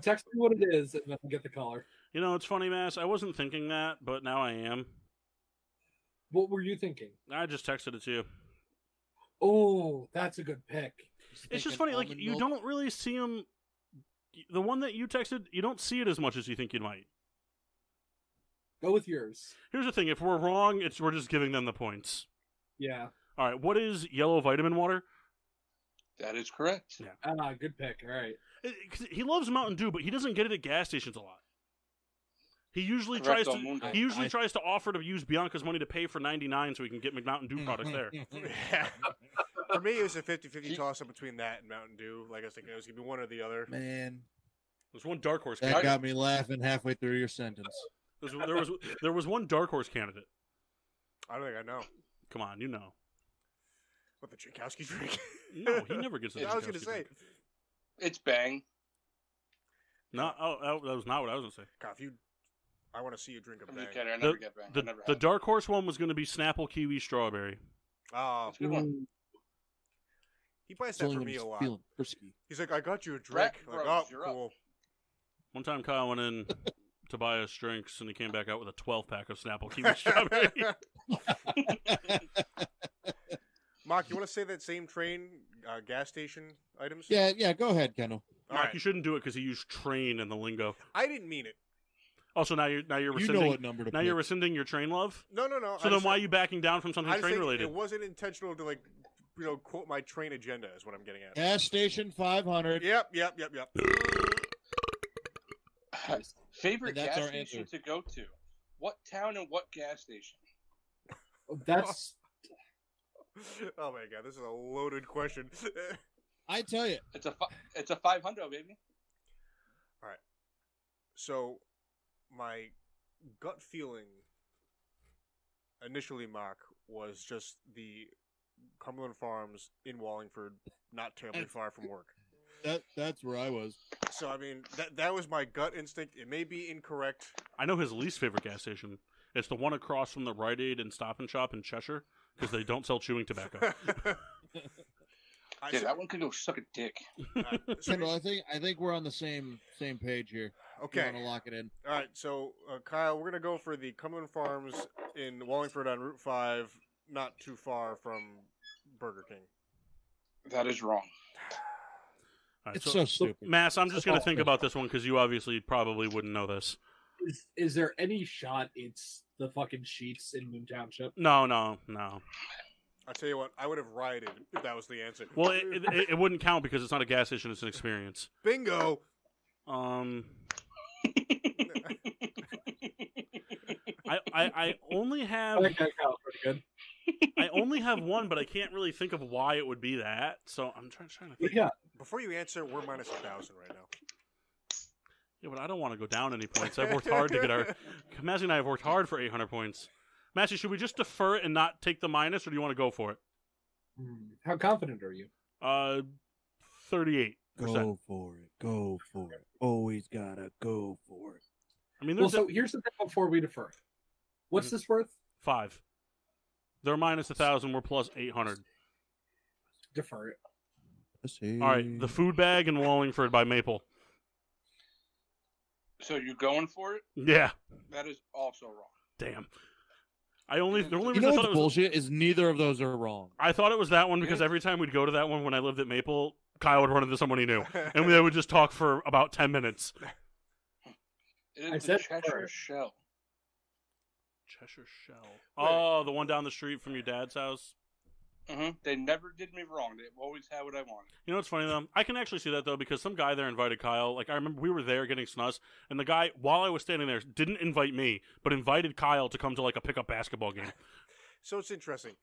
text me what it is and then get the color. You know, it's funny, Mass. I wasn't thinking that, but now I am. What were you thinking? I just texted it to you. Oh, that's a good pick. It's just Thinking funny, like, almond you milk. don't really see them. The one that you texted, you don't see it as much as you think you might. Go with yours. Here's the thing: if we're wrong, we're just giving them the points. Yeah. All right, what is yellow vitamin water? That is correct. Ah, good pick. All right. 'Cause he loves Mountain Dew, but he doesn't get it at gas stations a lot. He usually Correct tries on to. Moonday. He usually tries to offer to use Bianca's money to pay for 99 so he can get Mountain Dew products there. Yeah. For me, it was a 50-50 toss-up between that and Mountain Dew. Like I was thinking, it was going to be one or the other. Man, There's one dark horse that candidate. got me laughing halfway through your sentence. There was one dark horse candidate. I don't think I know. Come on, you know. What, the Chinkowski drink? No, he never gets. I was going to say. It's Bang. No, that was not what I was going to say. God, I want to see you drink a I'm bang. just kidding. I never get Bang. I never The have. dark horse one was going to be Snapple Kiwi Strawberry. Oh, That's a good one. he buys that for Feeling me a lot. feeling frisky. He's like, I got you a drink. Rat Like, Bros, oh, you're up. cool. One time Kyle went in to buy us drinks, and he came back out with a 12-pack of Snapple Kiwi Strawberry. Mark, you want to say that same train gas station items? Yeah, go ahead, Kendall. All Mark, right. you shouldn't do it because he used train in the lingo. I didn't mean it. Also, now you're You rescinding. know what number to Now pick. you're rescinding your train love. No. So then why are you backing down from something I just train think related? it wasn't intentional to quote my train agenda is what I'm getting at. Gas station 500. Yep. Favorite That's gas our station answer. to go to? What town and what gas station? That's Oh my god, this is a loaded question. I tell you, It's a 500, baby. So, my gut feeling initially, Mark, was just the Cumberland Farms in Wallingford, not terribly far from work. that's where I was. So, I mean, that was my gut instinct. It may be incorrect. I know his least favorite gas station. It's the one across from the Rite Aid and Stop and Shop in Cheshire because they don't sell chewing tobacco. Yeah, that one could go suck a dick. Kendall, I think we're on the same page here. Okay. You want to lock it in? All right, so Kyle, we're gonna go for the Cumberland Farms in Wallingford on Route 5, not too far from Burger King. That is wrong. All right, It's so stupid. Mass, I'm just going to think about this one because you obviously probably wouldn't know this. is there any shot it's the fucking Sheets in Moon Township? No. I'll tell you what, I would have rioted if that was the answer. Well, it wouldn't count because it's not a gas station; it's an experience. Bingo. I only have Okay, Kyle, pretty good. I only have one, but I can't really think of why it would be that. So I'm trying to What think. do you got? Before you answer, we're minus 1,000 right now. Yeah, but I don't want to go down any points. I've worked hard to get our. Massey and I have worked hard for 800 points. Massey, should we just defer it and not take the minus, or do you want to go for it? How confident are you? 38%. Go for it. Go for it. Always gotta go for it. I mean, Well, there's so here's the thing before we defer. What's this worth? 5. They're minus 1,000. We're plus 800. Defer it. Let's see. All right, the food bag in Wallingford by Maple. So you going for it? Yeah. That is also wrong. Damn. The only You reason know I thought what's it was bullshit is neither of those are wrong. I thought it was that one because every time we'd go to that one when I lived at Maple, Kyle would run into someone he knew, and they would just talk for about 10 minutes. It is I the said Cheshire defer. Shell. Cheshire Shell. Oh, the one down the street from your dad's house. They never did me wrong. They've always had what I wanted. You know what's funny though? I can actually see that though because some guy there invited Kyle. Like I remember we were there getting snus, and the guy while I was standing there didn't invite me, but invited Kyle to come to like a pickup basketball game. So it's interesting.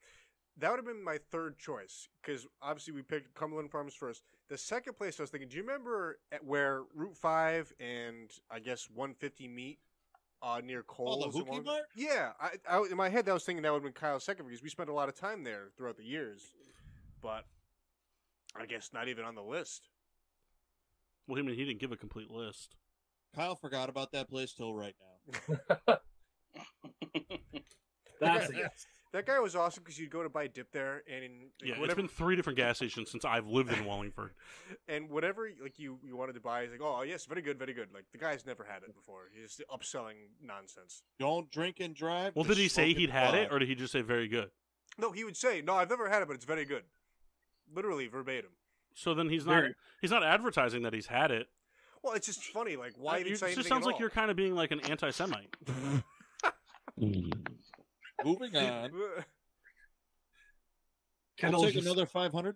That would have been my third choice because obviously we picked Cumberland Farms first. The second place I was thinking, do you remember where Route 5 and I guess 150 meet near Coles? Oh, the Hookie Mart? Yeah. I, in my head, I was thinking that would have been Kyle's second because we spent a lot of time there throughout the years. But I guess not even on the list. Well, I mean, he didn't give a complete list. Kyle forgot about that place till right now. That's a yes. That guy was awesome because you'd go to buy dip there, and Yeah, it's been 3 different gas stations since I've lived in Wallingford. and whatever like you wanted to buy, he's like, oh yes, very good, very good. Like the guy's never had it before. He's just upselling nonsense. Don't drink and drive. Well, just did he say smoke he'd and had fly. it, or did he just say very good? No, he would say, no, I've never had it, but it's very good. Literally verbatim. So then he's not advertising that he's had it. Well, it's just funny. Like, why even say It anything just sounds at like all? you're kind of being like an anti-Semite. Moving on. I'll Kendall take just- another 500.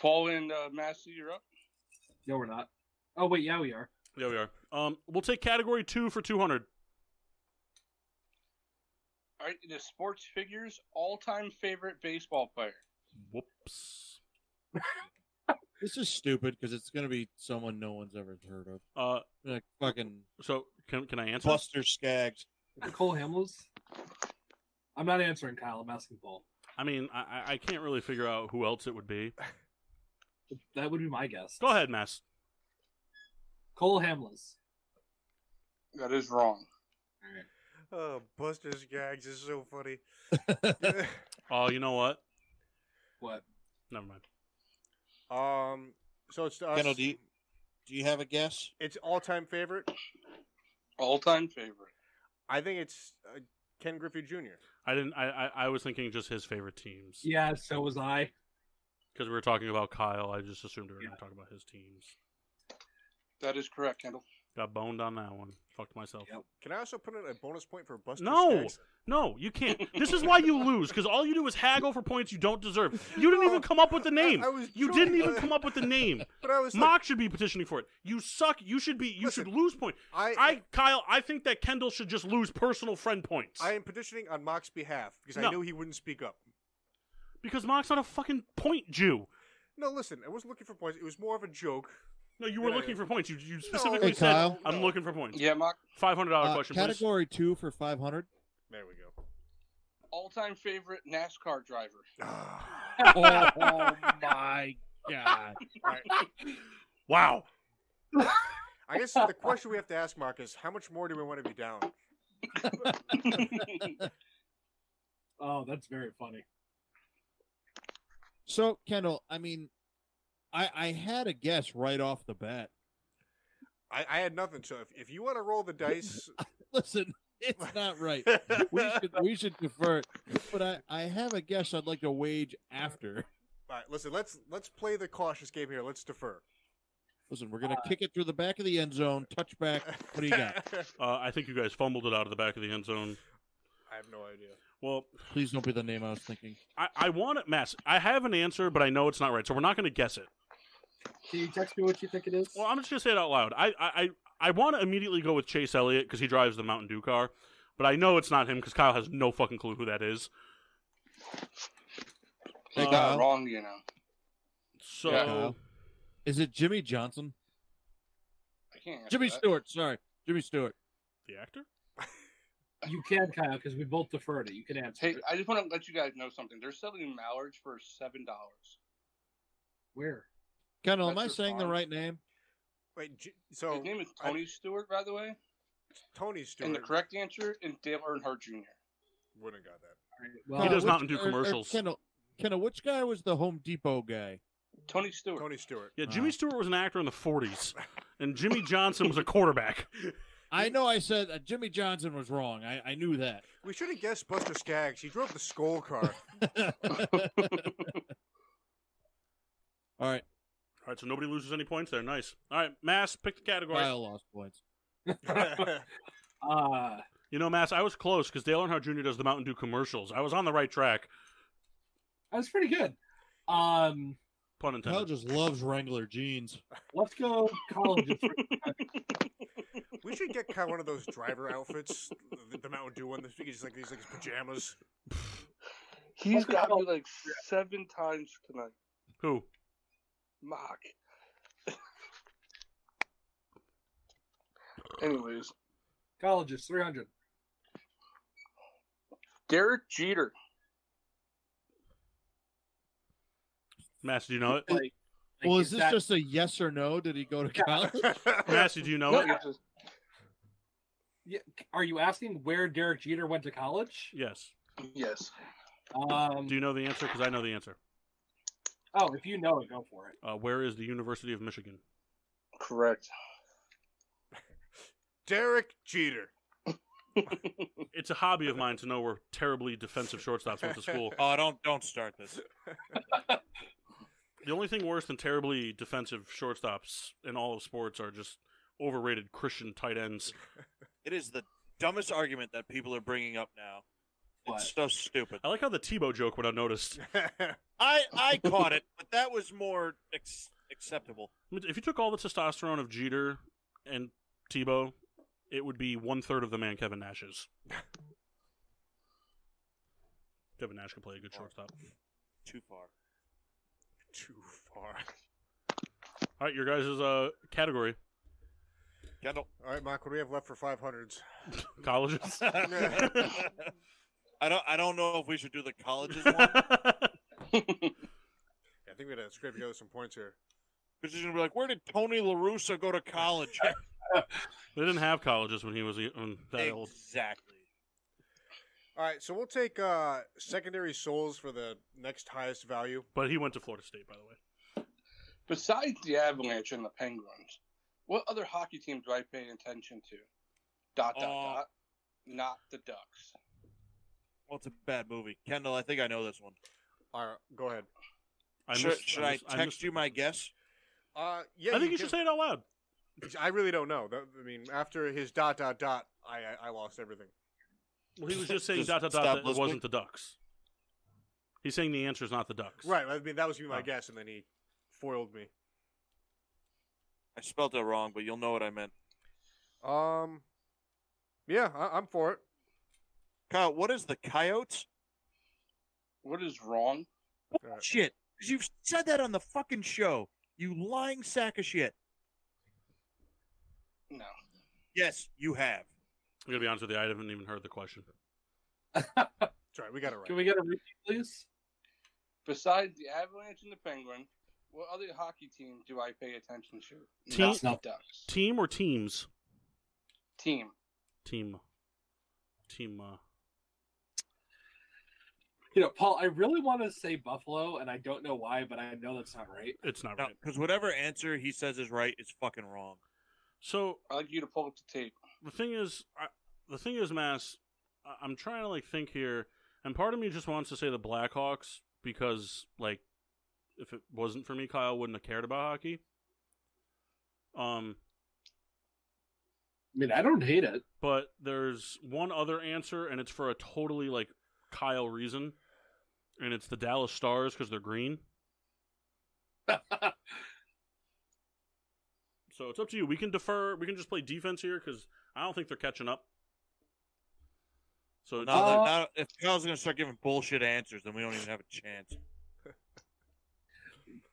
Paul and Massey, you're up. No, we're not. Oh wait, yeah, we are. Yeah, we are. We'll take category 2 for 200. All right, the sports figures all-time favorite baseball player. Whoops. This is stupid because it's going to be someone no one's ever heard of. Like fucking So can I answer? Buster Skaggs. Nicole Hamels. I'm not answering, Kyle. I'm asking Paul. I mean, I can't really figure out who else it would be. That would be my guess. Go ahead, Mass. Cole Hamels. That is wrong. All right. Oh, Buster Skaggs is so funny. Oh, you know what? What? Never mind. So it's to us. Kendall, do you have a guess? It's all-time favorite. All-time favorite. I think it's Ken Griffey Jr. I was thinking just his favorite teams. Yeah, so was I. Because we were talking about Kyle, I just assumed we were going to talk about his teams. That is correct, Kendall. Got boned on that one. Fucked myself. Yep. Can I also put in a bonus point for Buster No, Skaggs? no, you can't. This is why you lose, because all you do is haggle for points you don't deserve. You didn't even come up with the name. You didn't even come up with the name. But I was like, Mock should be petitioning for it. You suck. You should be. You should lose points. Kyle, I think that Kendall should just lose personal friend points. I am petitioning on Mock's behalf because I No. knew he wouldn't speak up. Because Mock's not a fucking point Jew. No, listen, I wasn't looking for points. It was more of a joke. No, you were Yeah, looking yeah. for points. You specifically Hey, said, Kyle. I'm looking for points. Yeah, Mark. $500 question, please. Category 2 for 500. There we go. All-time favorite NASCAR driver. Oh my god! Wow. I guess the question we have to ask Mark is, how much more do we want to be down? Oh, that's very funny. So Kendall, I mean, I had a guess right off the bat. I had nothing. So if you want to roll the dice, Listen, it's not right. We should defer. But I have a guess I'd like to wage after. all right, listen, let's play the cautious game here. Let's defer. Listen, we're gonna kick it through the back of the end zone, touchback. What do you got? I think you guys fumbled it out of the back of the end zone. I have no idea. Well, Please don't be the name I was thinking. I want it, Mass. I have an answer, but I know it's not right, so we're not going to guess it. Can you text me what you think it is? Well, I'm just going to say it out loud. I want to immediately go with Chase Elliott because he drives the Mountain Dew car, but I know it's not him because Kyle has no fucking clue who that is. Hey, Not Kyle. wrong, you know. So, Yeah. Kyle. Is it Jimmy Johnson? I can't. answer Jimmy that. Stewart. Sorry, Jimmy Stewart. the actor? You can, Kyle, because we both deferred it. You can answer. Hey, it. I just want to let you guys know something. They're selling mallards for $7. Where? Kendall, am That's I your saying the farm. right name? Wait, so His name is Tony Stewart, by the way. Tony Stewart And the correct answer is Dale Earnhardt Jr. wouldn't have got that. All right, well, He does which- not do commercials. Kendall, which guy was the Home Depot guy? Tony Stewart. Tony Stewart. Yeah, Jimmy Stewart was an actor in the 40s, and Jimmy Johnson was a quarterback. I know I said Jimmy Johnson was wrong. I knew that. We should have guessed Buster Scaggs. He drove the Skull car. All right, All right, so nobody loses any points there. Nice. All right, Mass, pick the category. Kyle lost points. You know, Mass, I was close because Dale Earnhardt Jr. does the Mountain Dew commercials. I was on the right track. that was pretty good. Pun Kyle intended. just loves Wrangler jeans. Let's go colleges. We should get kind of one of those driver outfits, the Mountain Dew one. He's like these pajamas. He's got me like 7 times tonight. Who? Mock. Anyways, Colleges, 300. Derek Jeter. Massey, do you know it? Like, Well, is is this just a yes or no? Did he go to college? Massey, do you know No, it? it's just- Yeah, are you asking where Derek Jeter went to college? Yes. yes. Do you know the answer? Because I know the answer. Oh, if you know it, go for it. Where is the University of Michigan? Correct. Derek Jeter. It's a hobby of mine to know where terribly defensive shortstops went to school. Oh, don't start this. The only thing worse than terribly defensive shortstops in all of sports are just overrated Christian tight ends. It is the dumbest argument that people are bringing up now. What? It's so stupid. I like how the Tebow joke went unnoticed. I caught it, but that was more acceptable. I mean, if you took all the testosterone of Jeter and Tebow, it would be 1/3 of the man Kevin Nash is. Kevin Nash could play a good shortstop. Too far. Too far. All right, your guys' category. Kendall. All right, Mark, what do we have left for 500s? Colleges. I don't know if we should do the colleges one. I think we gotta scrape together some points here. Because he's gonna be like, where did Tony La Russa go to college? They didn't have colleges when he was that old. Exactly. All right, so we'll take secondary Soules for the next highest value. But he went to Florida State, by the way. Besides the Avalanche and the Penguins, what other hockey team do I pay attention to? ... Not the Ducks. Well, it's a bad movie. Kendall, I think I know this one. All right, go ahead. Should I text you my guess? Yeah. I think you should say it out loud. I really don't know. I mean, after his ... I lost everything. Well, he was just saying ... Just that stop it listening. wasn't the Ducks. He's saying the answer is not the Ducks. Right. I mean, that was gonna be my Oh. guess, and then he foiled me. I spelled it wrong, but you'll know what I meant. Yeah, I'm for it. Kyle, what is the Coyotes? What is wrong? Right. Shit. Because you've said that on the fucking show. You lying sack of shit. No. Yes, you have. I'm going to be honest with you, I haven't even heard the question. That's right. We got it right. Can we get a repeat, please? Besides the Avalanche and the Penguin, what other hockey team do I pay attention to? Team- Not the Ducks. Team or teams? Team. Team. You know, Paul, I really want to say Buffalo, and I don't know why, but I know that's not right. It's not No, right. because whatever answer he says is right is fucking wrong. So I'd like you to pull up the tape. the thing is, Mass, I'm trying to think here, and part of me just wants to say the Blackhawks because if it wasn't for me, Kyle wouldn't have cared about hockey. I mean, I don't hate it. But there's one other answer, and it's for a totally Kyle reason, and it's the Dallas Stars because they're green. So it's up to you. We can defer. We can just play defense here because I don't think they're catching up. So Now, if Kyle's going to start giving bullshit answers, then we don't even have a chance.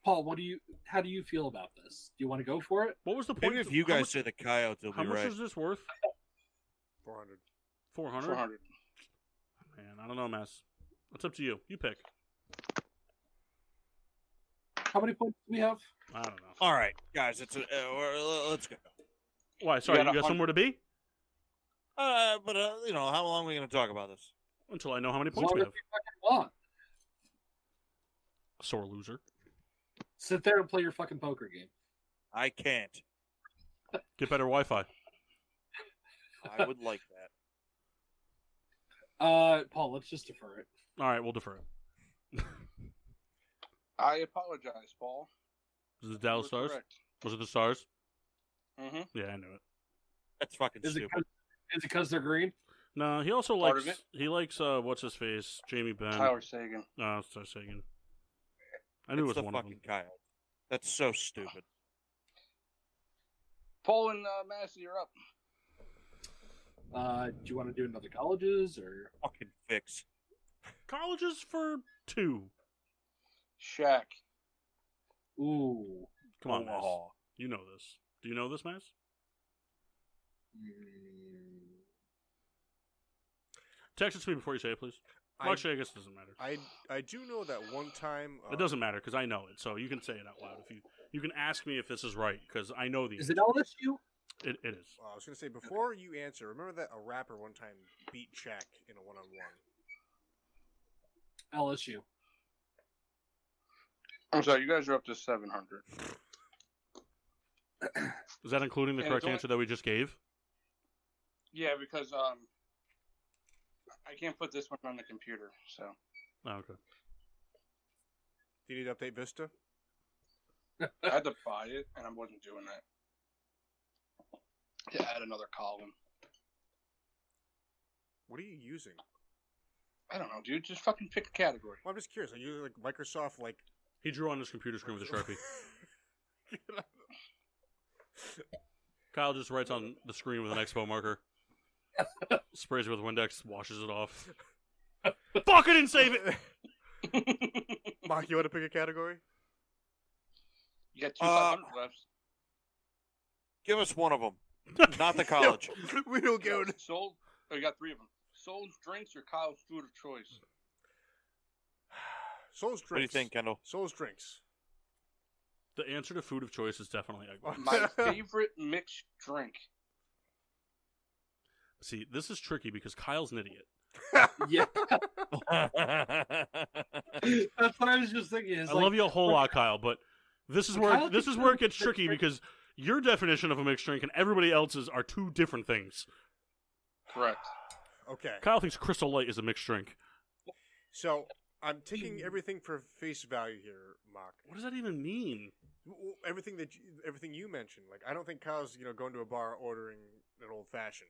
Paul, how do you feel about this? Do you want to go for it? what was the point? Maybe if you how guys much- say the Coyotes, it'll how be much right. is this worth? 400. 400? 400. Man, I don't know, Mass. It's up to you. You pick. How many points do we have? I don't know. All right, guys, let's go. Why? Sorry, got you got 100. somewhere to be? But how long are we going to talk about this? Until I know how many As points long we as have. you fucking want. Sore loser. Sit there and play your fucking poker game. I can't. Get better Wi-Fi. I would like that. Paul, let's just defer it. All right, we'll defer it. I apologize, Paul. Was it the Dallas You Stars? were correct. Was it the Stars? Mm-hmm. Yeah, I knew it. That's fucking Is it stupid. because they're green? No, he also Part likes. of it. He likes what's his face, Jamie Benn. Tyler Sagan. No, it's Tyler Sagan. I knew it It's was the one of them. fucking Kyle. That's so stupid. Paul and Massey, you're up. Do you want to do another colleges or? Fucking fix. Colleges for 2. Shaq. Ooh. Come on, Mass. Aw. You know this. Do you know this, Mass? Text it to me before you say it, please. Well, actually, I guess it doesn't matter. I do know that one time. It doesn't matter because I know it. So you can say it out loud if you can ask me if this is right because I know the. Is it LSU? It is. I was gonna say before you answer. Remember that a rapper one time beat Shaq in a one-on-one. LSU. I'm sorry, you guys are up to 700. Is that including the And correct it's only- answer that we just gave? Yeah, because I can't put this one on the computer, so. Oh, okay. Do you need to update Vista? I had to buy it, and I wasn't doing that. To add another column. What are you using? I don't know, dude. Just fucking pick a category. Well, I'm just curious. Are you like Microsoft like? He drew on his computer screen with a Sharpie. Kyle just writes on the screen with an Expo marker. Sprays it with Windex, washes it off. Fuck, I didn't save it! Mark, you want to pick a category? You got 2 500 left. Give us one of them. Not the college. We don't go. Sold. Oh, you got 3 of them. Soules Drinks or Kyle's Food of Choice? Soules drinks. What do you think, Kendall? Soules drinks. The answer to food of choice is definitely egg whites. My favorite mixed drink. See, this is tricky because Kyle's an idiot. Yeah. That's what I was just thinking. I love you a whole lot, Kyle, but this is where Kyle this thinks is where it I'm a gets tricky mixed because your definition of a mixed drink and everybody else's are 2 different things. Correct. Okay. Kyle thinks Crystal Light is a mixed drink. So I'm taking everything for face value here, Mock. What does that even mean? Everything you mentioned. Like I don't think Kyle's going to a bar ordering an old fashioned.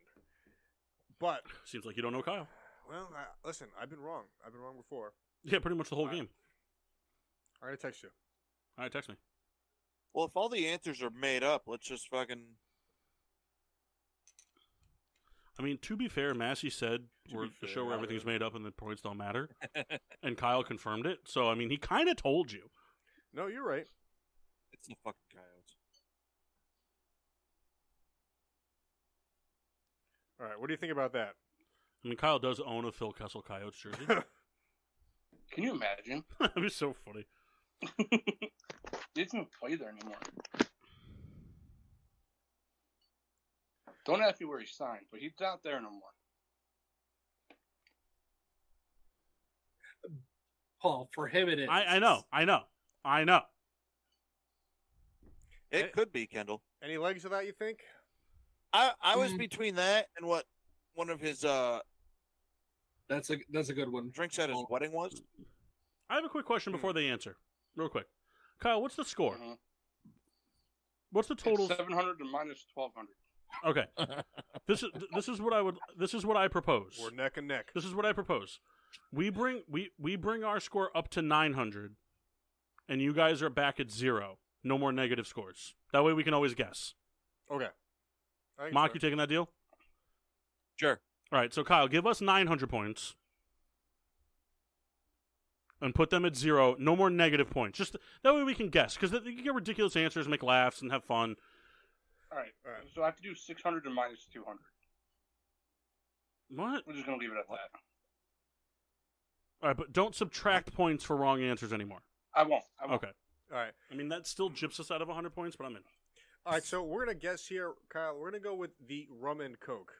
But Seems like you don't know Kyle. well, listen, I've been wrong. I've been wrong before. Yeah, pretty much the whole game. I'm gonna text you. All right, text me. Well, if all the answers are made up, let's just fucking. I mean, to be fair, Massey said To we're be the fair, show where everything's made up and the points don't matter. And Kyle confirmed it. So, I mean, he kind of told you. No, you're right. It's the fucking Coyotes. All right. What do you think about that? I mean, Kyle does own a Phil Kessel Coyotes jersey. Can you imagine? That'd be so funny. He doesn't even play there anymore. Don't ask me where he signed, but he's not there no more. Paul, for him it is. I know. It could be, Kendall. Any legs to that? You think? I was between that and what one of his That's a good one. drinks at his wedding was. I have a quick question before they answer. Real quick. Kyle, what's the score? Mhm. What's the total? It's 700 to minus 1,200. Okay. This is what I propose. We're neck and neck. This is what I propose. We bring our score up to 900, and you guys are back at 0. No more negative scores. That way we can always guess. Okay. I think Mock, so. you taking that deal? Sure. All right. So Kyle, give us 900 points, and put them at 0. No more negative points. Just that way we can guess because you can get ridiculous answers, make laughs, and have fun. All right. So I have to do 600 to minus 200. What? We're just gonna leave it at that. All right, but don't subtract points for wrong answers anymore. I won't. Okay. All right. I mean, that still gyps us out of 100 points, but I'm in. All right, so we're going to guess here, Kyle. We're going to go with the rum and coke.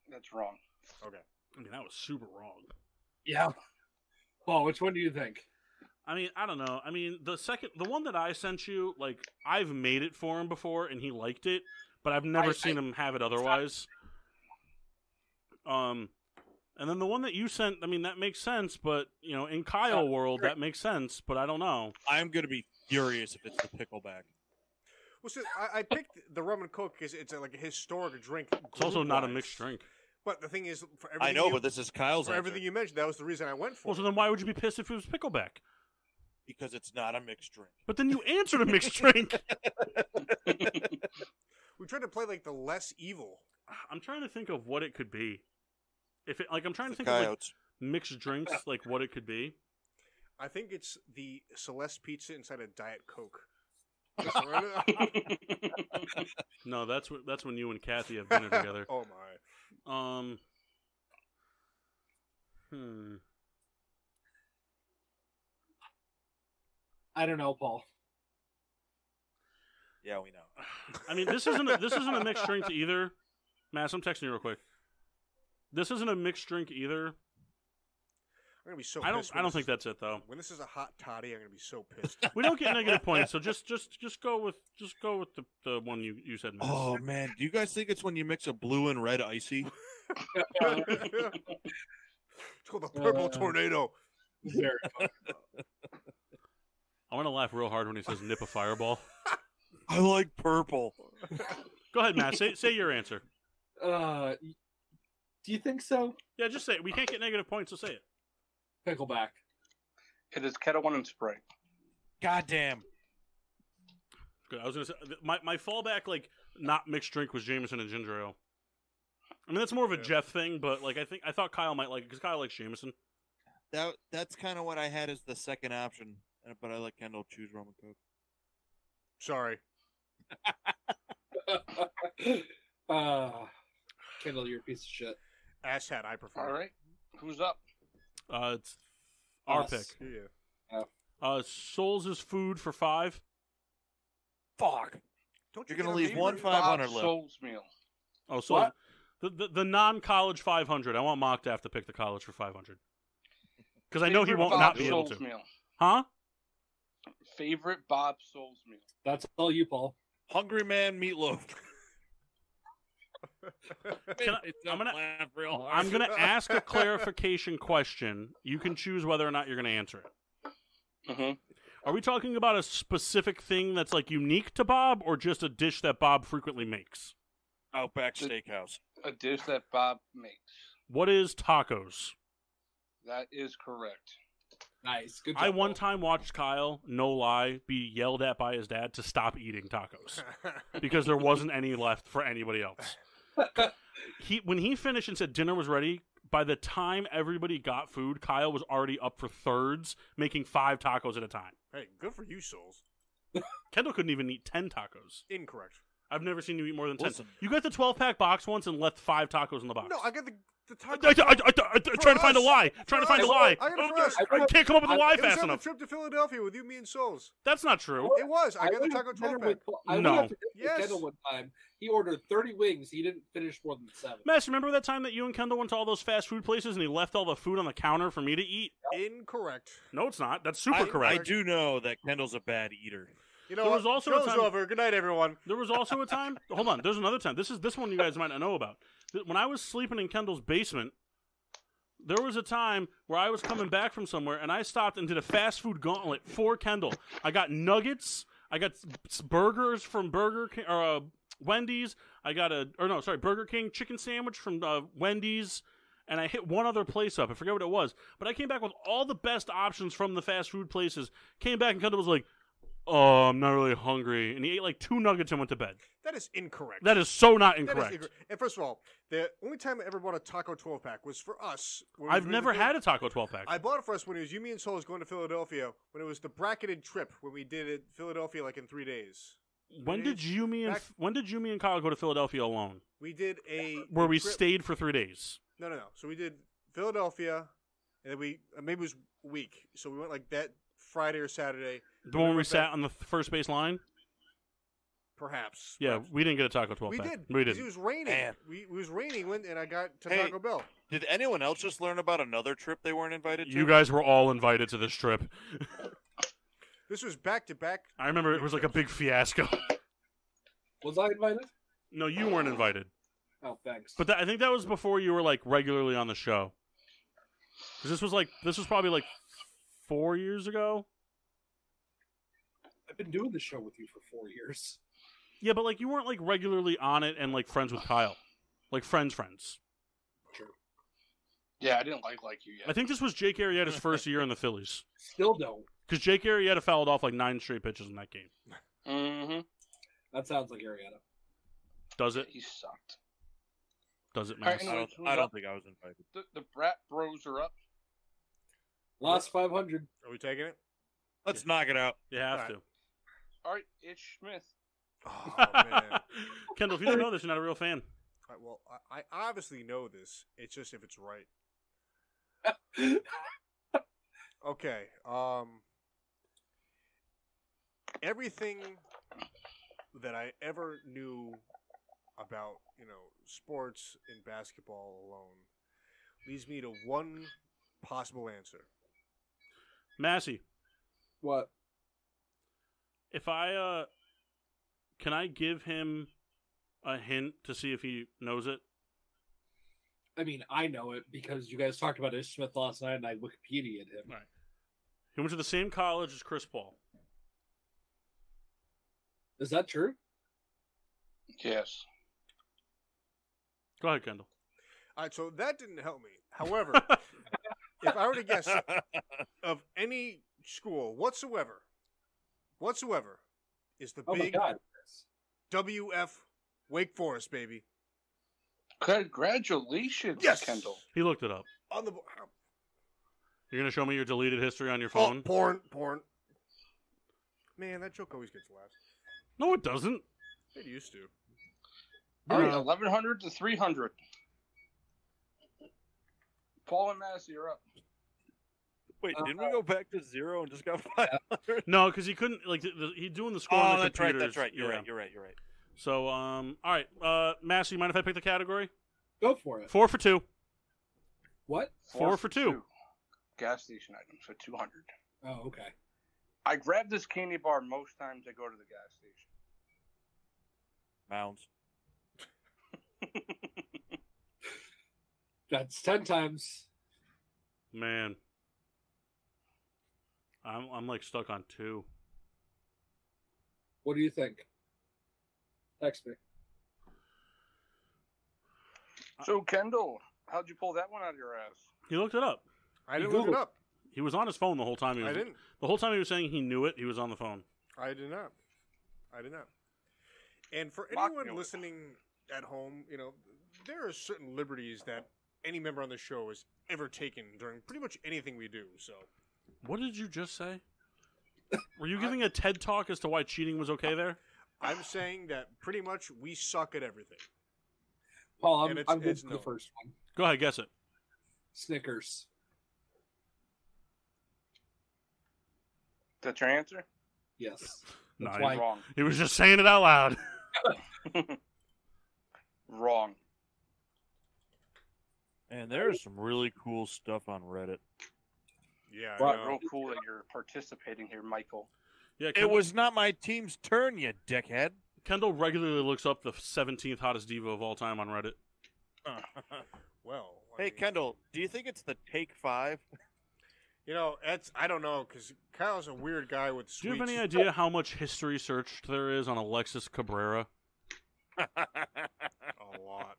That's wrong. Okay. I mean, that was super wrong. Yeah. Paul, which one do you think? I mean, I don't know. I mean, the one that I sent you, like, I've made it for him before, and he liked it, but I've never seen him have it otherwise. And then the one that you sent, I mean, that makes sense, but, you know, in Kyle world, that makes sense, but I don't know. I'm going to be furious if it's the pickleback. Well, so I picked the rum and coke because it's like a historic drink. It's also not a mixed drink. But the thing is, for everything I know, but this is Kyle's for answer. everything you mentioned, that was the reason I went for Well, so it. then why would you be pissed if it was pickleback? Because it's not a mixed drink. But then you answered a mixed drink. We tried to play like the less evil. I'm trying to think of what it could be. If it, like, I'm trying to think of like, mixed drinks, like what it could be. I think it's the Celeste pizza inside a Diet Coke. No, that's when you and Kathy have dinner together. Oh my. I don't know, Paul. Yeah, we know. I mean, this isn't a mixed drink either. Mass, I'm texting you real quick. This isn't a mixed drink either. I'm gonna be so. I pissed don't think that's it though. When this is a hot toddy, I'm gonna be so pissed. We don't get negative points, so just go with the one you said. Mass. Oh man, do you guys think it's when you mix a blue and red icy? It's called the purple tornado. Very fun. I want to laugh real hard when he says "nip a fireball." I like purple. Go ahead, Matt. Say your answer. Do you think so? Yeah, just say it. We can't get negative points, so say it. Pickleback. It is Kettle One and Sprite. Goddamn. Good. I was gonna say my fallback, like not mixed drink, was Jameson and ginger ale. I mean, that's more of a Jeff thing, but like I thought Kyle might like it because Kyle likes Jameson. That's kind of what I had as the second option, but I let Kendall choose rum and coke. Sorry. Kendall, you're a piece of shit. Ass hat, I prefer. All right. Who's up? It's our Us. pick. Yeah. Souls is food for 5. Fuck. Don't You're you gonna get a leave favorite? one 500 left. Souls meal. Oh, so What? the non-college 500. I want Mock to have to pick the college for 500 because I know he Favorite won't Bob not be able Souls to. Meal. Huh? Favorite Bob Souls meal. That's all you, Paul. Hungry man meatloaf. I'm gonna ask a clarification question. You can choose whether or not you're gonna answer it. Mm-hmm. Are we talking about a specific thing that's like unique to Bob, or just a dish that Bob frequently makes? Outback Steakhouse. A dish that Bob makes. What is tacos? That is correct. Nice. Good job. I one Paul. time watched Kyle, no lie, be yelled at by his dad to stop eating tacos because there wasn't any left for anybody else. When he finished and said dinner was ready, by the time everybody got food, Kyle was already up for thirds, making 5 tacos at a time. Hey, good for you, Souls. Kendall couldn't even eat 10 tacos. Incorrect. I've never seen you eat more than 10. Listen. You got the 12-pack box once and left 5 tacos in the box. No, I got the taco. Trying to find a lie. Trying to find a lie. I got it for us. I can't come up with a lie It was fast on the enough. trip to Philadelphia with you, me, and Souls. That's not true. It was. I got the went taco to dinner 12 pack. I No. went to dinner with Yes. Kendall one time. He ordered 30 wings. He didn't finish more than 7. Mass, remember that time that you and Kendall went to all those fast food places and he left all the food on the counter for me to eat? Incorrect. No, it's not. That's super I correct. do know that Kendall's a bad eater. You know There what? was also a Show's time- over. Good night, everyone. There was also a time. Hold on. There's another time. This one you guys might not know about. When I was sleeping in Kendall's basement, there was a time where I was coming back from somewhere and I stopped and did a fast food gauntlet for Kendall. I got nuggets. I got burgers from Burger King or Wendy's. I got Burger King chicken sandwich from Wendy's. And I hit one other place up. I forget what it was. But I came back with all the best options from the fast food places. Came back and Kendall was like, "Oh, I'm not really hungry." And he ate like 2 nuggets and went to bed. That is incorrect. That is so not That is incorrect. And first of all, the only time I ever bought a taco 12 pack was for us. when we I've were never in had a taco 12-pack. I bought it for us when it was you, me, and Souls going to Philadelphia. When it was the bracketed trip when we did it Philadelphia like in 3 days. When did me and Kyle go to Philadelphia alone? We did where we trip. stayed for 3 days. No. So we did Philadelphia, and then maybe it was a week. So we went like that Friday or Saturday. The one where we sat on the first base line? Perhaps. Yeah, we didn't get a Taco 12 We pack. did. We did. It was raining. It was raining and I got to Hey. Taco Bell. Did anyone else just learn about another trip they weren't invited to? You guys were all invited to this trip. This was back to back. I remember it was like a big fiasco. Was I invited? No, you weren't invited. Oh, thanks. But I think that was before you were like regularly on the show. Because this was probably like 4 years ago. I've been doing the show with you for 4 years. Yeah, but like you weren't like regularly on it and like friends with Kyle, like friends. True. Yeah, I didn't like you yet. I think this was Jake Arrieta's first year in the Phillies. Still don't. Because Jake Arrieta fouled off like 9 straight pitches in that game. Mm-hmm. That sounds like Ariana. Does it? He sucked. Does it, All right, man? anyways, who's I don't up? think I was invited. The Brat Bros are up. Last 500. Are we taking it? Let's knock it out. You have All right. to. All right, it's Smith. Oh man. Kendall, if you don't know this, you're not a real fan. Well, I obviously know this. It's just if it's right. Okay. Everything that I ever knew about, sports and basketball alone leads me to one possible answer. Massey, What? if I can I give him a hint to see if he knows it? I mean, I know it because you guys talked about Ish Smith last night and I Wikipedia'd him. Right. He went to the same college as Chris Paul. Is that true? Yes. Go ahead, Kendall. All right, so that didn't help me. However, if I were to guess of any school whatsoever, is the Oh my big god. WF Wake Forest, baby. Congratulations, Yes! Kendall. He looked it up. On the You're gonna show me your deleted history on your phone? porn. Man, that joke always gets laughs. No, it doesn't. It used to. All right, 1,100 to 300. Paul and Massey are up. Wait, didn't we go back to 0 and just got 500? No, because he couldn't. Like he's doing the score on Oh, the that's right. computers. That's right. You're Yeah. right. You're right. You're right. So, all right, Massey, you mind if I pick the category? Go for it. 4 for 2. What? 4 for 2. Gas station items, so 200. Oh, okay. I grab this candy bar most times I go to the gas station. Mounds. That's 10 times. Man, I'm like stuck on 2. What do you think? Text me. So, Kendall, how'd you pull that one out of your ass? He looked it up. I didn't look it up. He was on his phone the whole time. I didn't. The whole time he was saying he knew it, he was on the phone. I did not. And for Mock anyone knew it. listening at home, there are certain liberties that any member on the show has ever taken during pretty much anything we do. So, What did you just say? Were you giving a TED talk as to why cheating was okay there? I'm saying that pretty much we suck at everything. Paul, And I'm good it's for the no. first one. Go ahead, guess it. Snickers. That's your answer? Yes. No, That's he- why. Wrong. He was just saying it out loud. Wrong. And there's some really cool stuff on Reddit. Yeah, Right, I know. Real cool that you're participating here, Michael. Yeah, It was not my team's turn, you dickhead. Kendall regularly looks up the 17th hottest diva of all time on Reddit. Well, I Hey, mean, Kendall, do you think it's the Take 5? I don't know because Kyle's a weird guy with Do sweets. you have any idea how much history searched there is on Alexis Cabrera? A lot,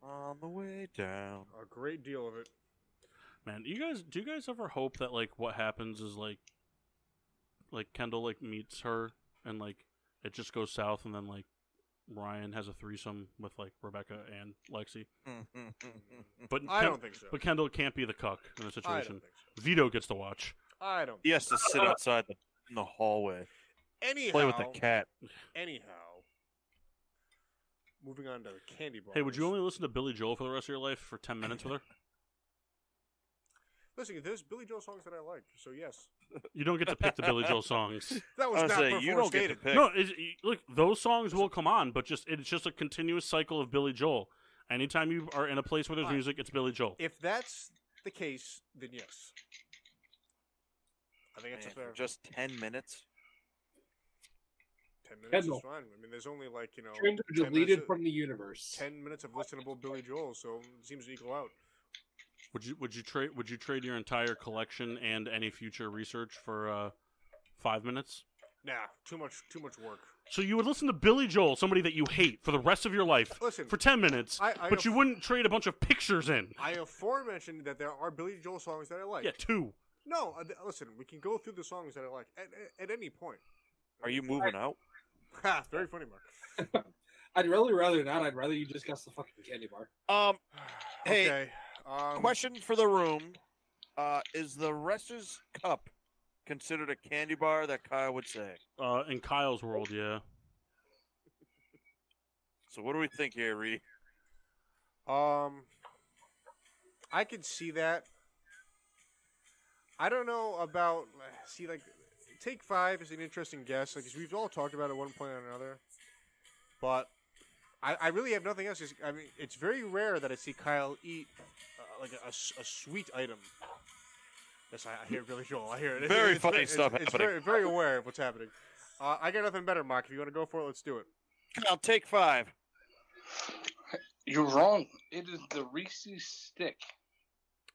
On the way down. a great deal of it. Man, do you guys ever hope that like what happens is like Kendall like meets her and like it just goes south and then like Ryan has a threesome with like Rebecca and Lexi? But I don't think so. But Kendall can't be the cuck in the I situation. don't think so. Vito gets to watch. I don't. He has to sit outside in the hallway. Anyhow, Play with the cat. Anyhow, moving on to candy bars. Hey, would you only listen to Billy Joel for the rest of your life for 10 minutes with her? Listen, there's Billy Joel songs that I like, so yes. You don't get to pick the Billy Joel songs. That was I was not saying, you don't get to stated. pick. No, look, those songs will come on, but it's just a continuous cycle of Billy Joel. Anytime you are in a place where there's music, it's Billy Joel. If that's the case, then yes. I think it's a Man, fair. for just 10 minutes. 10 minutes Kendall. is fine. I mean, there's only like, 10 Deleted minutes from the universe. 10 minutes of listenable Billy Joel, so it seems to equal out. Would you trade your entire collection and any future research for 5 minutes? Nah, too much work. So you would listen to Billy Joel, somebody that you hate, for the rest of your life, Listen, for 10 minutes, but you wouldn't trade a bunch of pictures in. I aforementioned that there are Billy Joel songs that I like. Yeah, 2. No, listen, we can go through the songs that I like at any point. Are you moving out? Ha, very funny, Mark. I'd really rather not. I'd rather you just guess the fucking candy bar. Hey, Okay. question for the room. Is the Rester's Cup considered a candy bar that Kyle would say? In Kyle's world, yeah. So what do we think here, Reed? I could see that. I don't know about Take 5 is an interesting guess, because we've all talked about it at one point or another. But I really have nothing else. I mean, it's very rare that I see Kyle eat a sweet item. Yes, I hear Billy Joel. I hear it. Very funny stuff It's happening. very, very aware of what's happening. I got nothing better, Mark. If you want to go for it, let's do it. Kyle, take 5. You're wrong. It is the Reese's stick.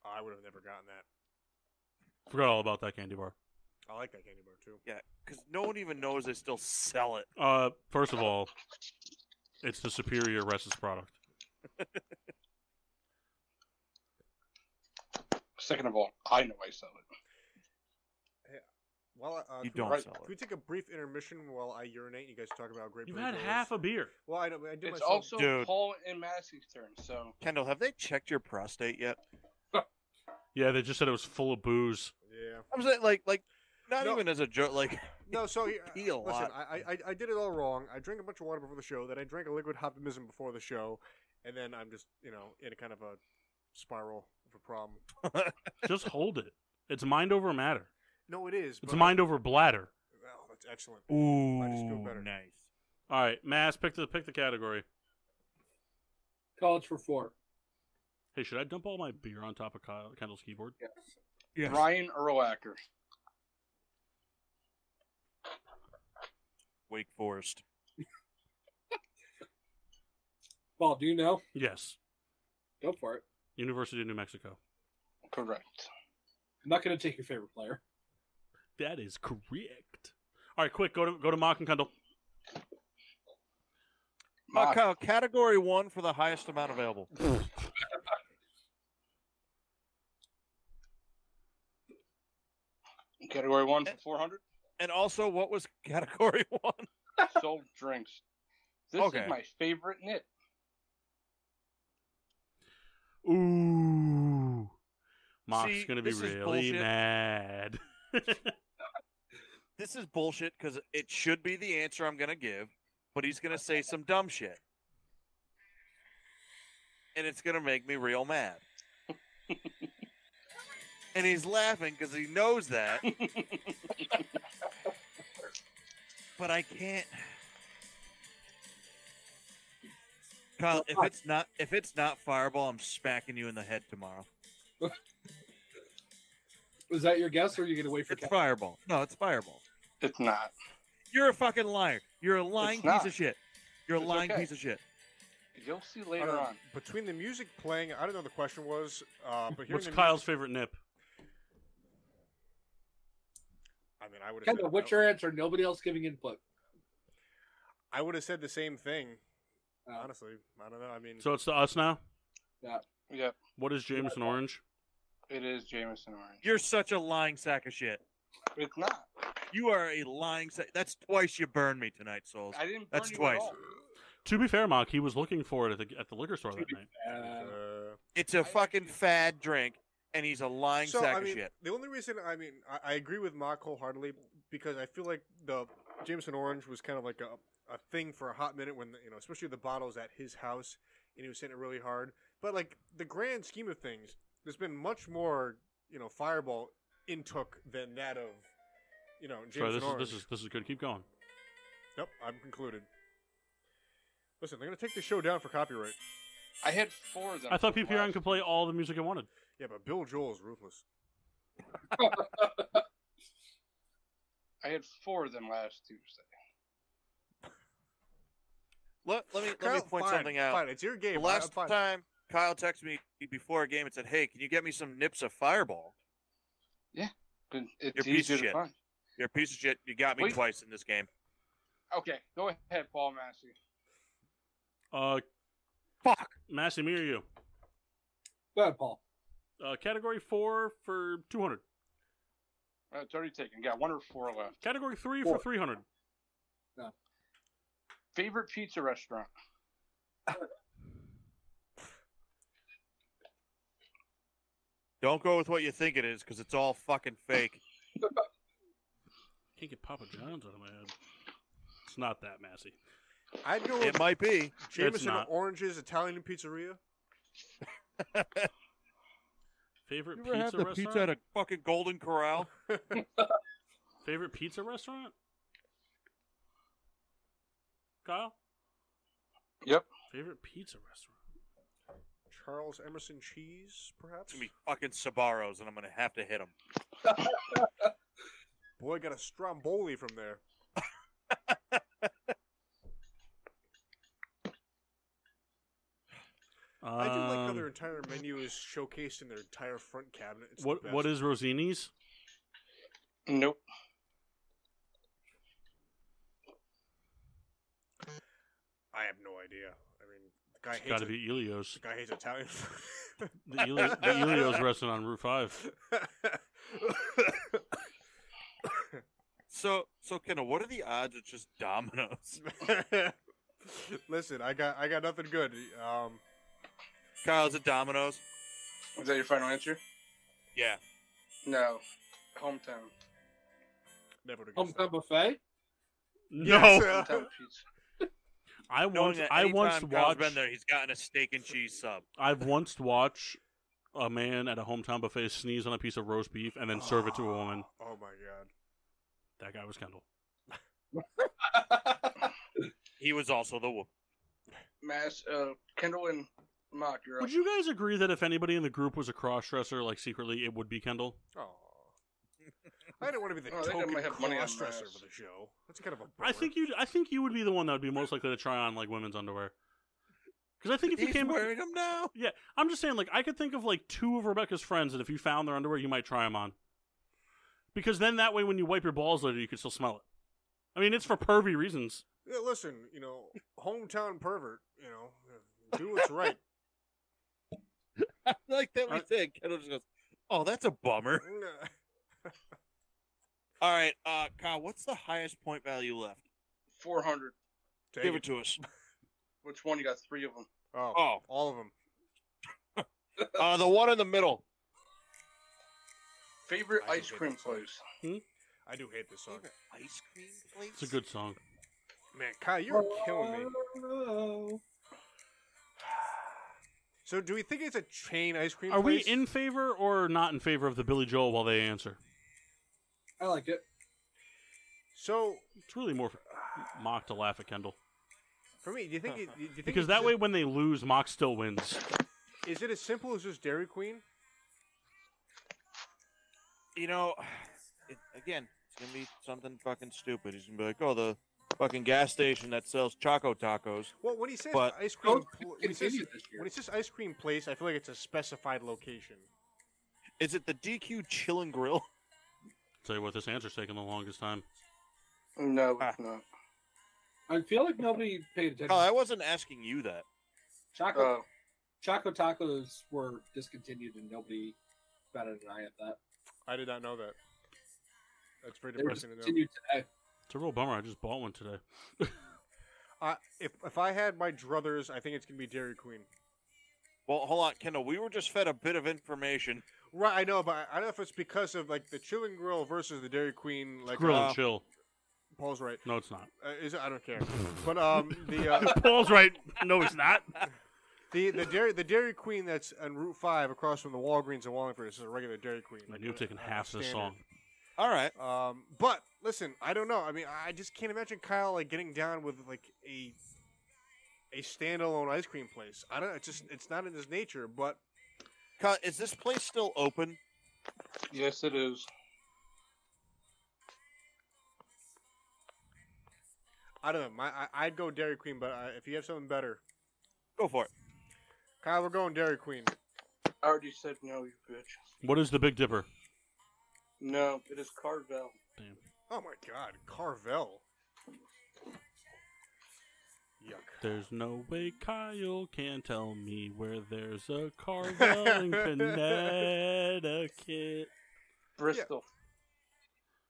Oh, I would have never gotten that. Forgot all about that candy bar. I like that candy bar, too. Yeah, because no one even knows they still sell it. First of all, it's the superior Reese's product. Second of all, I know I sell it. Well, You can we- don't sell Can it. we take a brief intermission while I urinate? You guys talk about how great. You've Billy had Joel half is? a beer. Well, I did It's myself. also Dude. Paul and Massey's turn, so Kendall, have they checked your prostate yet? Yeah, they just said it was full of booze. Yeah. I'm saying, like, not No. even as a joke. Like, No, so pee a listen, lot. I did it all wrong. I drank a bunch of water before the show. Then I drank a liquid optimism before the show, and then I'm just in a kind of a spiral of a problem. Just hold it. It's mind over matter. No, it is. It's but mind over bladder. Oh, that's excellent. ooh, I just feel better. nice. All right, Mass, pick the category. College for 4. Hey, should I dump all my beer on top of Kendall's keyboard? Yes. Yes. Brian Urlacher. Wake Forest. Paul, do you know? Yes. Go for it. University of New Mexico. Correct. I'm not going to take your favorite player. That is correct. All right, quick, go to Mock and Kendall. Mock. Kyle, category 1 for the highest amount available. Category 1 for 400. And also, what was category 1? Sold drinks. This Okay. is my favorite knit. Ooh. Mock's See, going to be this is really bullshit. mad. This is bullshit because it should be the answer I'm going to give, but he's going to say some dumb shit. And it's going to make me real mad. And he's laughing because he knows that. But I can't. Kyle, if it's not Fireball, I'm smacking you in the head tomorrow. Was that your guess, or are you going to wait for It's Fireball. No, it's Fireball. It's not. You're a fucking liar. You're a lying It's piece not. of shit. You're a It's lying okay. piece of shit. You'll see later on. Between the music playing, I don't know what the question was, but hearing What's the Kyle's music, favorite nip? I mean, I would have Kendall, said, what's your answer? Nobody else giving input. I would have said the same thing. Oh. Honestly, I don't know. I mean, So it's to us now? Yep. What is Jameson Orange? It is Jameson Orange. You're such a lying sack of shit. It's not. You are a lying sack. That's twice you burned me tonight, Souls. I didn't burn That's you twice. At all. To be fair, Mock, he was looking for it at the liquor store that night. It's a fucking fad drink, and he's a lying so sack I of mean, shit. the only reason I agree with Mark wholeheartedly because I feel like the Jameson Orange was kind of like a thing for a hot minute when, especially the bottles at his house, and he was hitting it really hard. But, like, the grand scheme of things, there's been much more, Fireball intook than that of, Jameson Orange. This is good. Keep going. Nope, I'm concluded. Listen, they're going to take the show down for copyright. I had 4 of them. I thought PPRN could play all the music I wanted. Yeah, but Bill Joel is ruthless. I had 4 of them last Tuesday. Let me point fine, something out. Fine, it's your game. The last time Kyle texted me before a game and said, "Hey, can you get me some nips of Fireball?" Yeah, it's You're a piece easy of to shit. find. You're a piece of shit. You got me twice in this game. Okay, go ahead, Paul Massey. Fuck. Massey, me or you? Go ahead, Paul. Category 4 for 200. It's already taken. Got 1 or 4 left. Category 3 4. for 300. No. Favorite pizza restaurant? Don't go with what you think it is, because it's all fucking fake. Can't get Papa John's out of my head. It's not that, Massey. I'd go It with might be. Jameson not. Orange's Italian Pizzeria. Favorite You ever had pizza the restaurant? pizza at a fucking Golden Corral? Favorite pizza restaurant? Kyle? Yep. Favorite pizza restaurant? Charles Emerson Cheese, perhaps? It's gonna be fucking Sabaros, and I'm gonna have to hit him. Boy, got a Stromboli from there. I do like how their entire menu is showcased in their entire front cabinet. It's the best. What is Rosini's? Nope. I have no idea. I mean, the guy It's hates got to it. be Elio's. The guy hates Italian. The Elio's restaurant on Route 5. So, Kendall, what are the odds it's just Domino's? Listen, I got nothing good. Kyle, is it Domino's? Is that your final answer? Yeah. No. Hometown. Never to guess Hometown buffet. No. Hometown pizza. I Knowing once that I anytime once Kyle's watched. been there, he's gotten a steak and cheese sub. I've once watched a man at a hometown buffet sneeze on a piece of roast beef and then serve it to a woman. Oh my god. That guy was Kendall. He was also the woman. Kendall and Mock, you're up. Would you guys agree that if anybody in the group was a cross-dresser, like secretly, it would be Kendall? Oh. I didn't want to be the Oh, I think I token might have money on cross-dresser Mass. for the show. That's kind of a bummer. I think you would be the one that would be most likely to try on like women's underwear. Because I think if you He's came, wearing them now. yeah, I'm just saying, like I could think of like 2 of Rebecca's friends that if you found their underwear, you might try them on. Because then that way, when you wipe your balls later, you can still smell it. I mean, it's for pervy reasons. Yeah, listen, hometown pervert, do what's right. I like that we think. Kendall just goes, "Oh, that's a bummer." All right, Kyle, what's the highest point value left? 400. Take Give it to us. Which one? You got 3 of them. Oh, all of them. The one in the middle. Favorite I ice hate cream that song. place? I do hate this song. Ice cream place? It's a good song. Man, Kyle, you're killing me. So, do we think it's a chain ice cream Are we place? in favor or not in favor of the Billy Joel while they answer? I like it. So, It's really more for Mock to laugh at Kendall. for me, do you think Because it's that way, when they lose, Mock still wins. is it as simple as just Dairy Queen? Again, it's going to be something fucking stupid. He's going to be like, "Oh, the fucking gas station that sells Choco Tacos." Well, when he says But- ice cream, Don't when he says continue this year. ice cream place, I feel like it's a specified location. Is it the DQ Chill and Grill? Tell you what, this answer's taking the longest time. No, it's not. I feel like nobody paid attention. Oh, I wasn't asking you that. Choco Tacos were discontinued, and nobody batted an eye at that. I did not know that. That's very They were depressing to know. discontinued today. It's a real bummer. I just bought one today. If I had my druthers, I think it's gonna be Dairy Queen. Well, hold on, Kendall. We were just fed a bit of information. Right, I know, but I don't know if it's because of like the Chill and Grill versus the Dairy Queen, like Grill and chill. Paul's right. No, it's not. Is it? I don't care. But Paul's right. No, it's not. the Dairy Queen that's on Route 5 across from the Walgreens in Wallingford is a regular Dairy Queen. Like you're taking half the standard. song. All right. But listen, I don't know. I mean, I just can't imagine Kyle like getting down with like a standalone ice cream place. I don't. It's not in his nature. But Is this place still open? Yes, it is. I don't know. I'd go Dairy Queen, but if you have something better, Go for it. Kyle, we're going Dairy Queen. I already said no, you bitch. What is the Big Dipper? No, it is Carvel. Damn. Oh my God, Carvel. Yuck. There's no way Kyle can tell me where there's a Carvel in Connecticut. Bristol.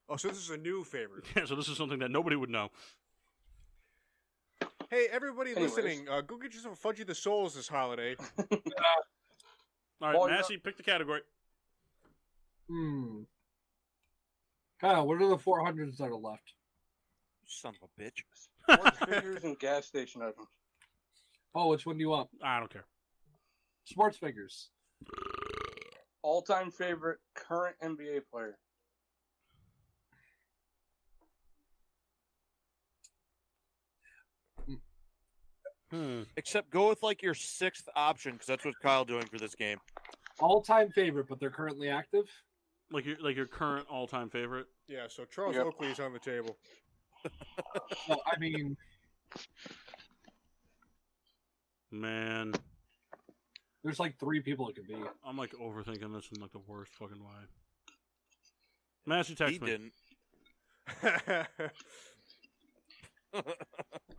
Oh, so this is a new favorite. Yeah, so this is something that nobody would know. Hey, everybody Anyways. listening, go get yourself a Fudgy the Souls this holiday. All right, Oh, Massey, pick the category. Kyle, what are the 400s that are left? Son of a bitch. Sports figures and gas station items. Oh, which one do you want? I don't care. Sports figures. All-time favorite current NBA player. Except go with like your sixth option because that's what Kyle doing for this game. All-time favorite, but they're currently active. Like your current all-time favorite. Yeah, so Charles Yep. Oakley is on the table. Well, I mean, Man, there's like 3 people it could be. I'm like overthinking this in like the worst fucking way. Massey, text He me. didn't.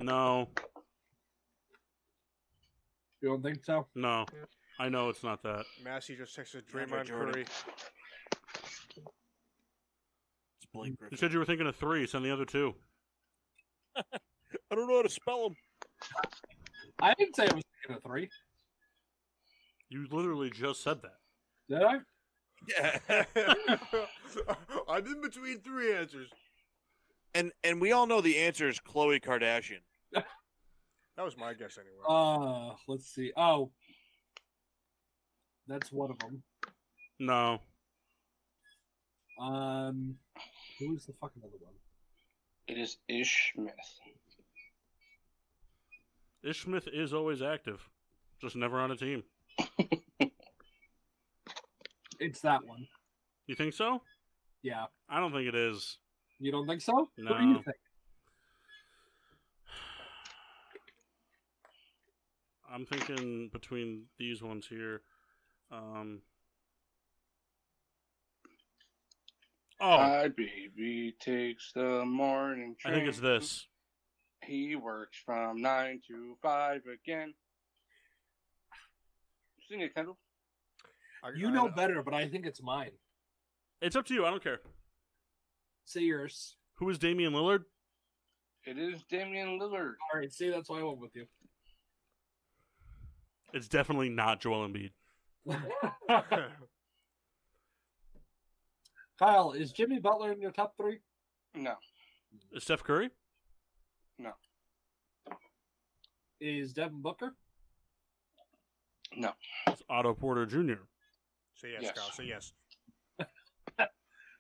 No, You don't think so? no. I know it's not that. Massey just texted Andre Draymond Jordan. Curry. It's Blake You Griffin. said you were thinking of 3. Send the other 2. I don't know how to spell them. I didn't say I was thinking of 3. You literally just said that. Did I? Yeah. I'm in between 3 answers. and we all know the answer is Khloe Kardashian. That was my guess anyway. Let's see. Oh, that's one of them. No. Who is the fucking other one? It is Ish Smith. Ish Smith is always active, just never on a team. It's that one. You think so? Yeah. I don't think it is. You don't think so? No. What do you think? I'm thinking between these ones here. My baby takes the morning I train. think it's this. He works from 9 to 5 again. Sing it, Kendall. You know better, but I think it's mine. It's up to you. I don't care. Say yours. Who is Damian Lillard? It is Damian Lillard. All right, see, that's why I went with you. It's definitely not Joel Embiid. Kyle, is Jimmy Butler in your top 3? No. Is Steph Curry? No. Is Devin Booker? No. It's Otto Porter Jr. Say yes, Yes. Kyle. Say yes.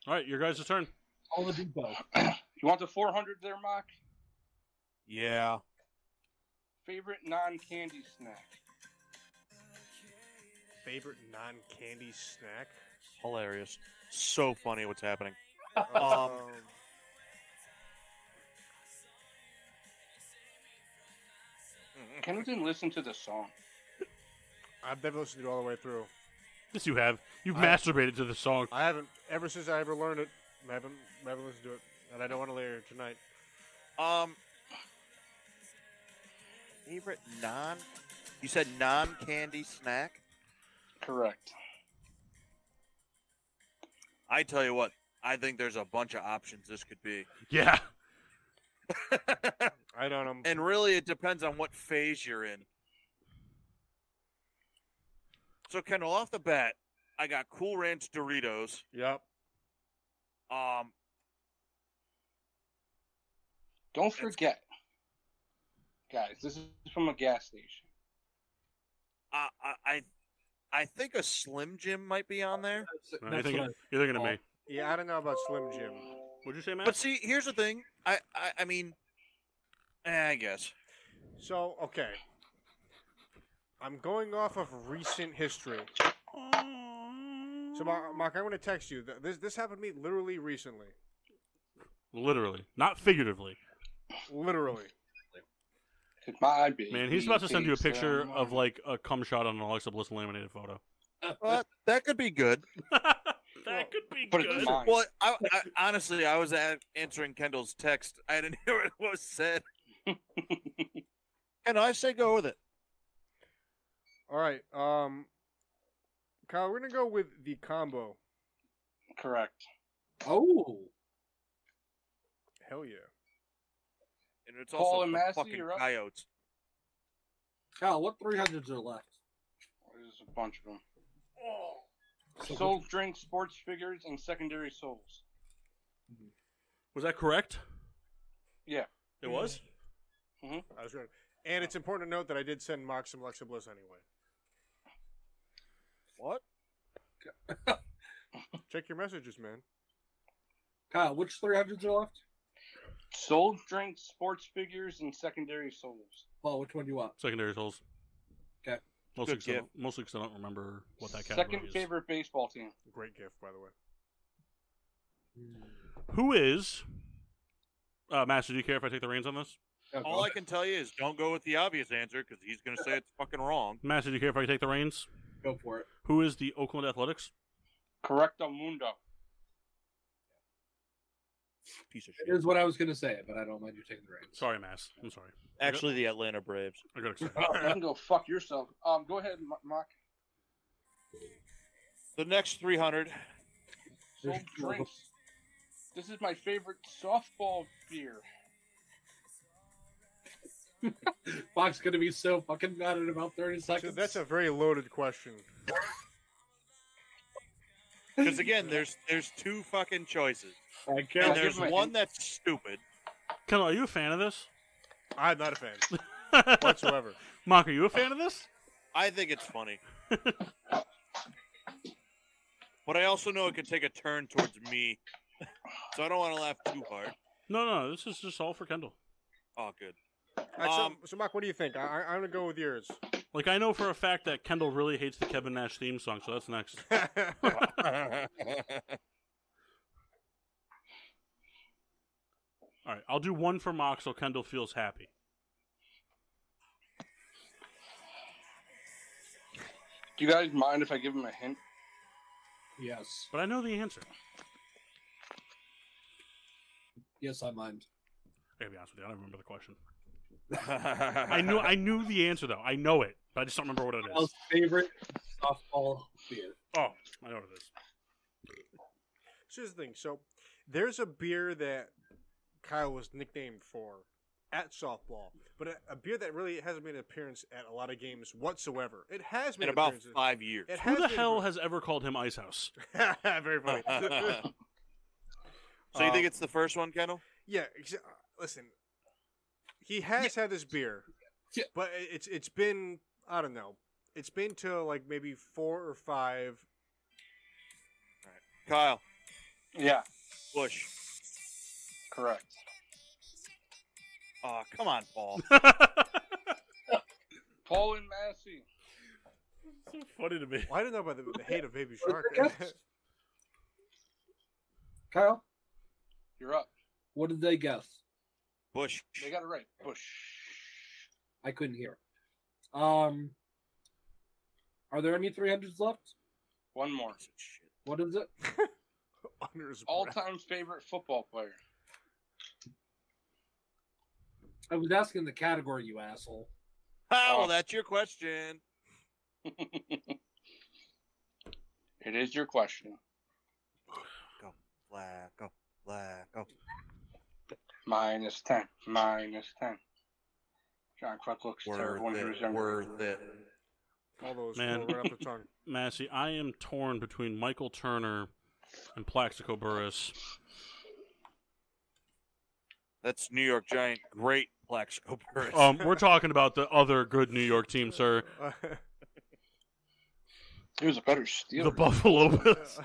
All right, your guys' turn. All the Depot. You want the 400 there, Mock? Yeah. Favorite non-candy snack? Favorite non-candy snack? Hilarious. So funny what's happening. Kendall didn't listen to the song. I've never listened to it all the way through. Yes, you have. You've I- masturbated to the song. I haven't, ever since I ever learned it, I haven't listened to it. And I don't want to later tonight. Favorite non? You said non-candy snack? Correct. I tell you what, I think there's a bunch of options this could be. Yeah. I don't know. And really, it depends on what phase you're in. So, Kendall, off the bat, I got Cool Ranch Doritos. Yep. Don't forget, guys, this is from a gas station. I think a Slim Jim might be on there. You're thinking of me. Yeah, I don't know about Slim Jim. What'd you say, Matt? But see, here's the thing. I mean, I guess. So, okay. I'm going off of recent history. So, Mark, I'm going to text you. This happened to me literally recently. Literally. Not figuratively. Literally. It might be. Man, he's about to send you a picture of, like, a cum shot on an Alexa Bliss laminated photo. That could be good. That could be But good. it's mine. Well, I honestly, I was answering Kendall's text. I didn't hear what was said. And I say go with it. All right. Kyle, we're going to go with the combo. Correct. Oh, Hell yeah. And it's Paul also and the Massey, fucking you're up. coyotes. Kyle, what 300s are left? There's a bunch of them. Soul drink, sports figures, and secondary souls. Was that correct? Yeah. It was? I was going to. And it's important to note that I did send Mark some Alexa Bliss anyway. What? Check your messages, man. Kyle, which 300s are left? Soul drink, sports figures, and secondary souls. Paul, which one do you want? Secondary souls. Okay. Mostly Good gift. because I don't remember what that category Second is. favorite baseball team. Great gift, by the way. Who is... Master, do you care if I take the reins on this? All I can tell you is don't go with the obvious answer because he's going to say it's fucking wrong. Master, do you care if I take the reins? Go for it. Who is the Oakland Athletics? Correcto mundo. Piece of It shit. is what I was going to say, but I don't mind you taking the reins. Sorry, Mass. I'm sorry. Actually, the Atlanta Braves. I got excited. You can go fuck yourself. Go ahead, Mark. The next 300. Soul drinks. This is my favorite softball beer. Fox going to be so fucking mad in about 30 seconds. So that's a very loaded question. Because again, there's two fucking choices. I And can't. there's give him a one hint. that's stupid. Kendall, are you a fan of this? I'm not a fan whatsoever. Mark, are you a fan of this? I think it's funny. But I also know it could take a turn towards me. So I don't want to laugh too hard. No, this is just all for Kendall. Oh, good. All right, so Mark, what do you think? I'm going to go with yours. Like, I know for a fact that Kendall really hates the Kevin Nash theme song, so that's next. All right, I'll do one for Mock so Kendall feels happy. Do you guys mind if I give him a hint? Yes. But I know the answer. Yes, I mind. I gotta be honest with you, I don't remember the question. I knew the answer though. I know it, but I just don't remember what it is. Kyle's favorite softball beer. Oh, I know what it is. So here's the thing. So there's a beer that Kyle was nicknamed for at softball, but a beer that really hasn't made an appearance at a lot of games whatsoever. It has made In about appearances. 5 years. It Who has the made hell appearances. has ever called him Ice House? Very funny. So you think it's the first one, Kendall? Yeah. Listen, he has had this beer, Yeah. but it's been, I don't know. It's been to like maybe 4 or 5. Kyle, Yeah, Bush. correct. Oh, come on, Paul. Paul and Massey. So funny to me. Well, I don't know about the hate of Baby Shark. Kyle, You're up. what did they guess? Bush. They got it right. Bush. I couldn't hear. Are there any 300s left? One more. What is it? Under his breath. All-time favorite football player. I was asking the category, you asshole. Ah, well, that's your question. It is your question. Go, Flacco, Flacco. -10. -10. John Clark looks terrible when he was Worth it. younger. Worth it. All those Man. roll right off the tongue. Massey, I am torn between Michael Turner and Plaxico Burress. That's New York Giant. Great Plaxico Burress. We're talking about the other good New York team, sir. He was a better Steeler. The Buffalo Bills.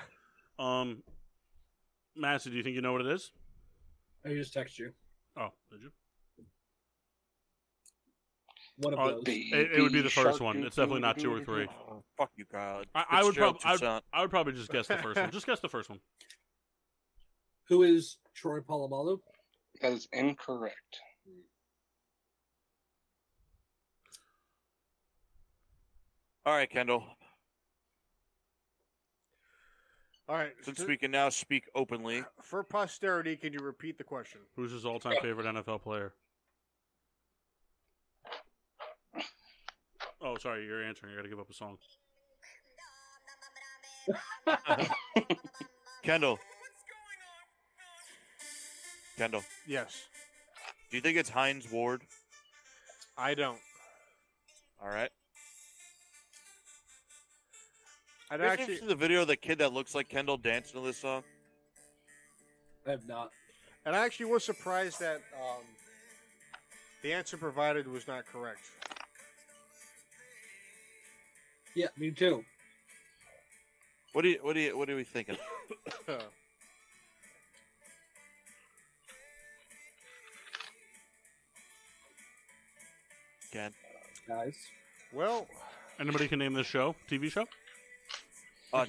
Massey, do you think you know what it is? I just text you. Oh, did you? One of those. It would be the first one. It's definitely not 2 or 3. Oh, fuck you, Kyle. I would probably just guess the first one. Just guess the first one. Who is Troy Polamalu? That is incorrect. All right, Kendall. All right. Since we can now speak openly. For posterity, can you repeat the question? Who's his all-time favorite NFL player? Oh, sorry, you're answering. I got to give up a song. Kendall. Yes. Do you think it's Hines Ward? I don't. All right. I'd Have you actually. seen the video of the kid that looks like Kendall dancing to this song? I have not. And I actually was surprised that the answer provided was not correct. Yeah, me too. What are we thinking? Ken. Guys. Well, Anybody can name this show? TV show?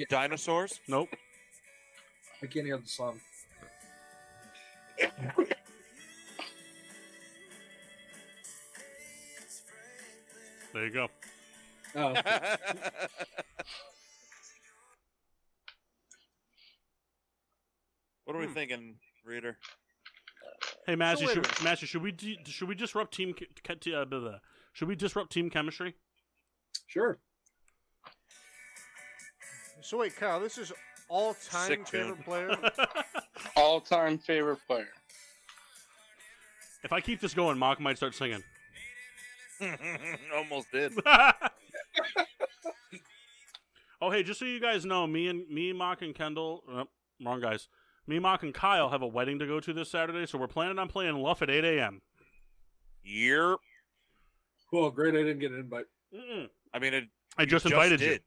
Dinosaurs? Nope. I can't hear the song. There you go. Oh, What are we thinking, reader? Hey, Massey, So wait a minute. should we disrupt team should we disrupt team chemistry? sure. so wait, Kyle, this is all-time Sick favorite tune. player? All-time favorite player. If I keep this going, Mock might start singing. Almost did. Oh, hey, just so you guys know, me, Mock, and Kendall, wrong guys. Me, Mock, and Kyle have a wedding to go to this Saturday, so we're planning on playing Luff at 8 a.m. Yep. Cool. Great. I didn't get an invite. I mean, I just invited you.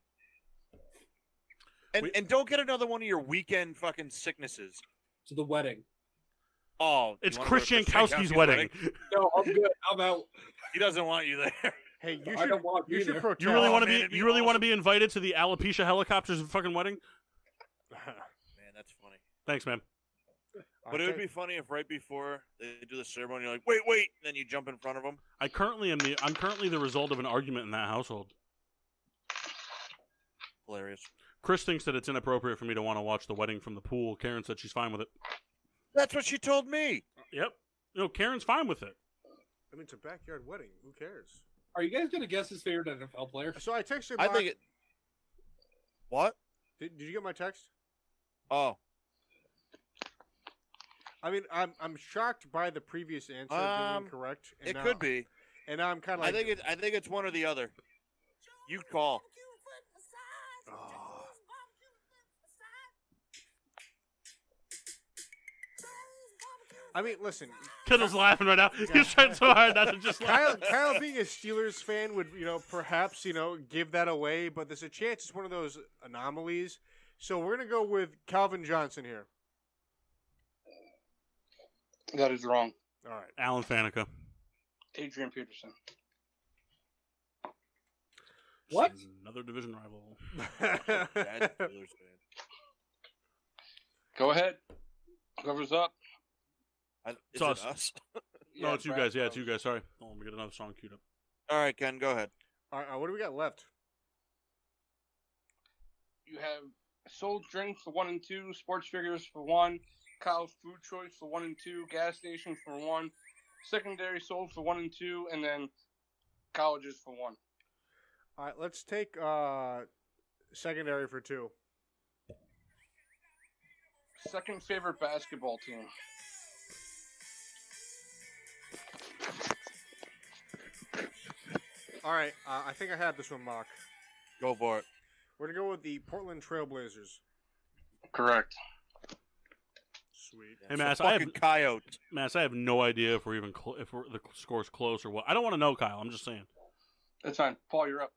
did. And don't get another one of your weekend fucking sicknesses. To the wedding. Oh, It's you wanna Chris go to Chris Jankowski's Jankowski's wedding. No, I'm good. I'm out. He doesn't want you there. Hey, you I should. don't want You you should there. protest. You really want to man, be? it'd be You really want to awesome. be invited to the alopecia helicopters fucking wedding? Man, that's funny. Thanks, man. But it would be funny if right before they do the ceremony, you're like, wait, and then you jump in front of them. I'm currently the result of an argument in that household. Hilarious. Chris thinks that it's inappropriate for me to want to watch the wedding from the pool. Karen said she's fine with it. That's what she told me. Yep. No, Karen's fine with it. I mean, it's a backyard wedding. Who cares? Are you guys gonna guess his favorite NFL player? So I texted. I Mark- think it. What? Did you get my text? Oh. I mean, I'm shocked by the previous answer being correct. And It now- could be. And now I'm kind of like. I think it's one or the other. You call. Oh. I mean, listen. Kendall's laughing right now. He's trying so hard not to just laugh. Kyle being a Steelers fan would, perhaps, give that away, but there's a chance it's one of those anomalies. So we're going to go with Calvin Johnson here. That is wrong. All right. Alan Faneca. Adrian Peterson. What? Another division rival. Bad Steelers fan. Go ahead. Whoever's up. Is It's it us. us? No, it's you Brad guys. Yeah, it's Rose. you guys. Sorry. Oh, let me get another song queued up. All right, Ken, go ahead. All right, what do we got left? You have sold drinks for 1 and 2, sports figures for 1, Kyle's food choice for 1 and 2, gas stations for 1, secondary sold for 1 and 2, and then colleges for 1. All right, let's take secondary for 2. Second favorite basketball team. All right, I think I have this one, Mock. Go for it. We're going to go with the Portland Trailblazers. Correct. Sweet. sweet. Hey, It's Mass, a fucking coyote. Mass, I have no idea if we're even the score's close or what. I don't want to know, Kyle. I'm just saying. That's fine. Paul, you're up.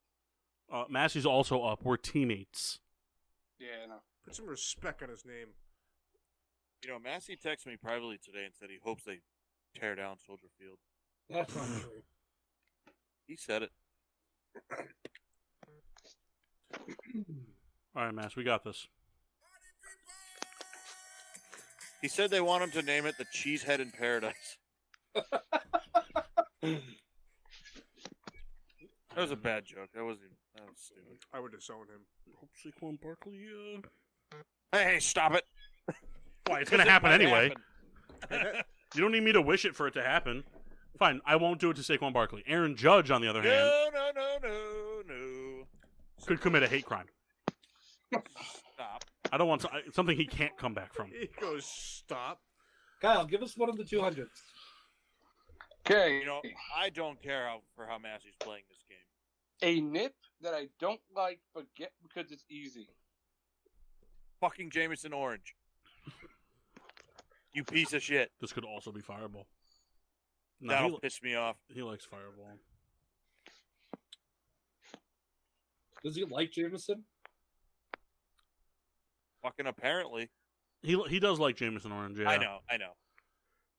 Massey's also up. We're teammates. Yeah, no. Put some respect on his name. You know, Massey texted me privately today and said he hopes they tear down Soldier Field. That's not true. He said it. All right, Mass, we got this. He said they want him to name it the Cheesehead in Paradise. That was a bad joke. That was stupid. I would disown him. Hope Saquon Barkley. Hey, stop it! Why? It's gonna happen Might anyway. happen. You don't need me to wish it for it to happen. Fine, I won't do it to Saquon Barkley. Aaron Judge, on the other hand, No. could commit a hate crime. Stop. I don't want something he can't come back from. He goes, stop. Kyle, give us one of the 200s. Okay. You know, I don't care for how Massey's playing this game. A nip that I don't like but get because it's easy. Fucking Jameson Orange. You piece of shit. This could also be Fireball. No, That'll piss me off. he likes Fireball. Does he like Jameson? Fucking apparently. He does like Jameson Orange. Yeah, I know.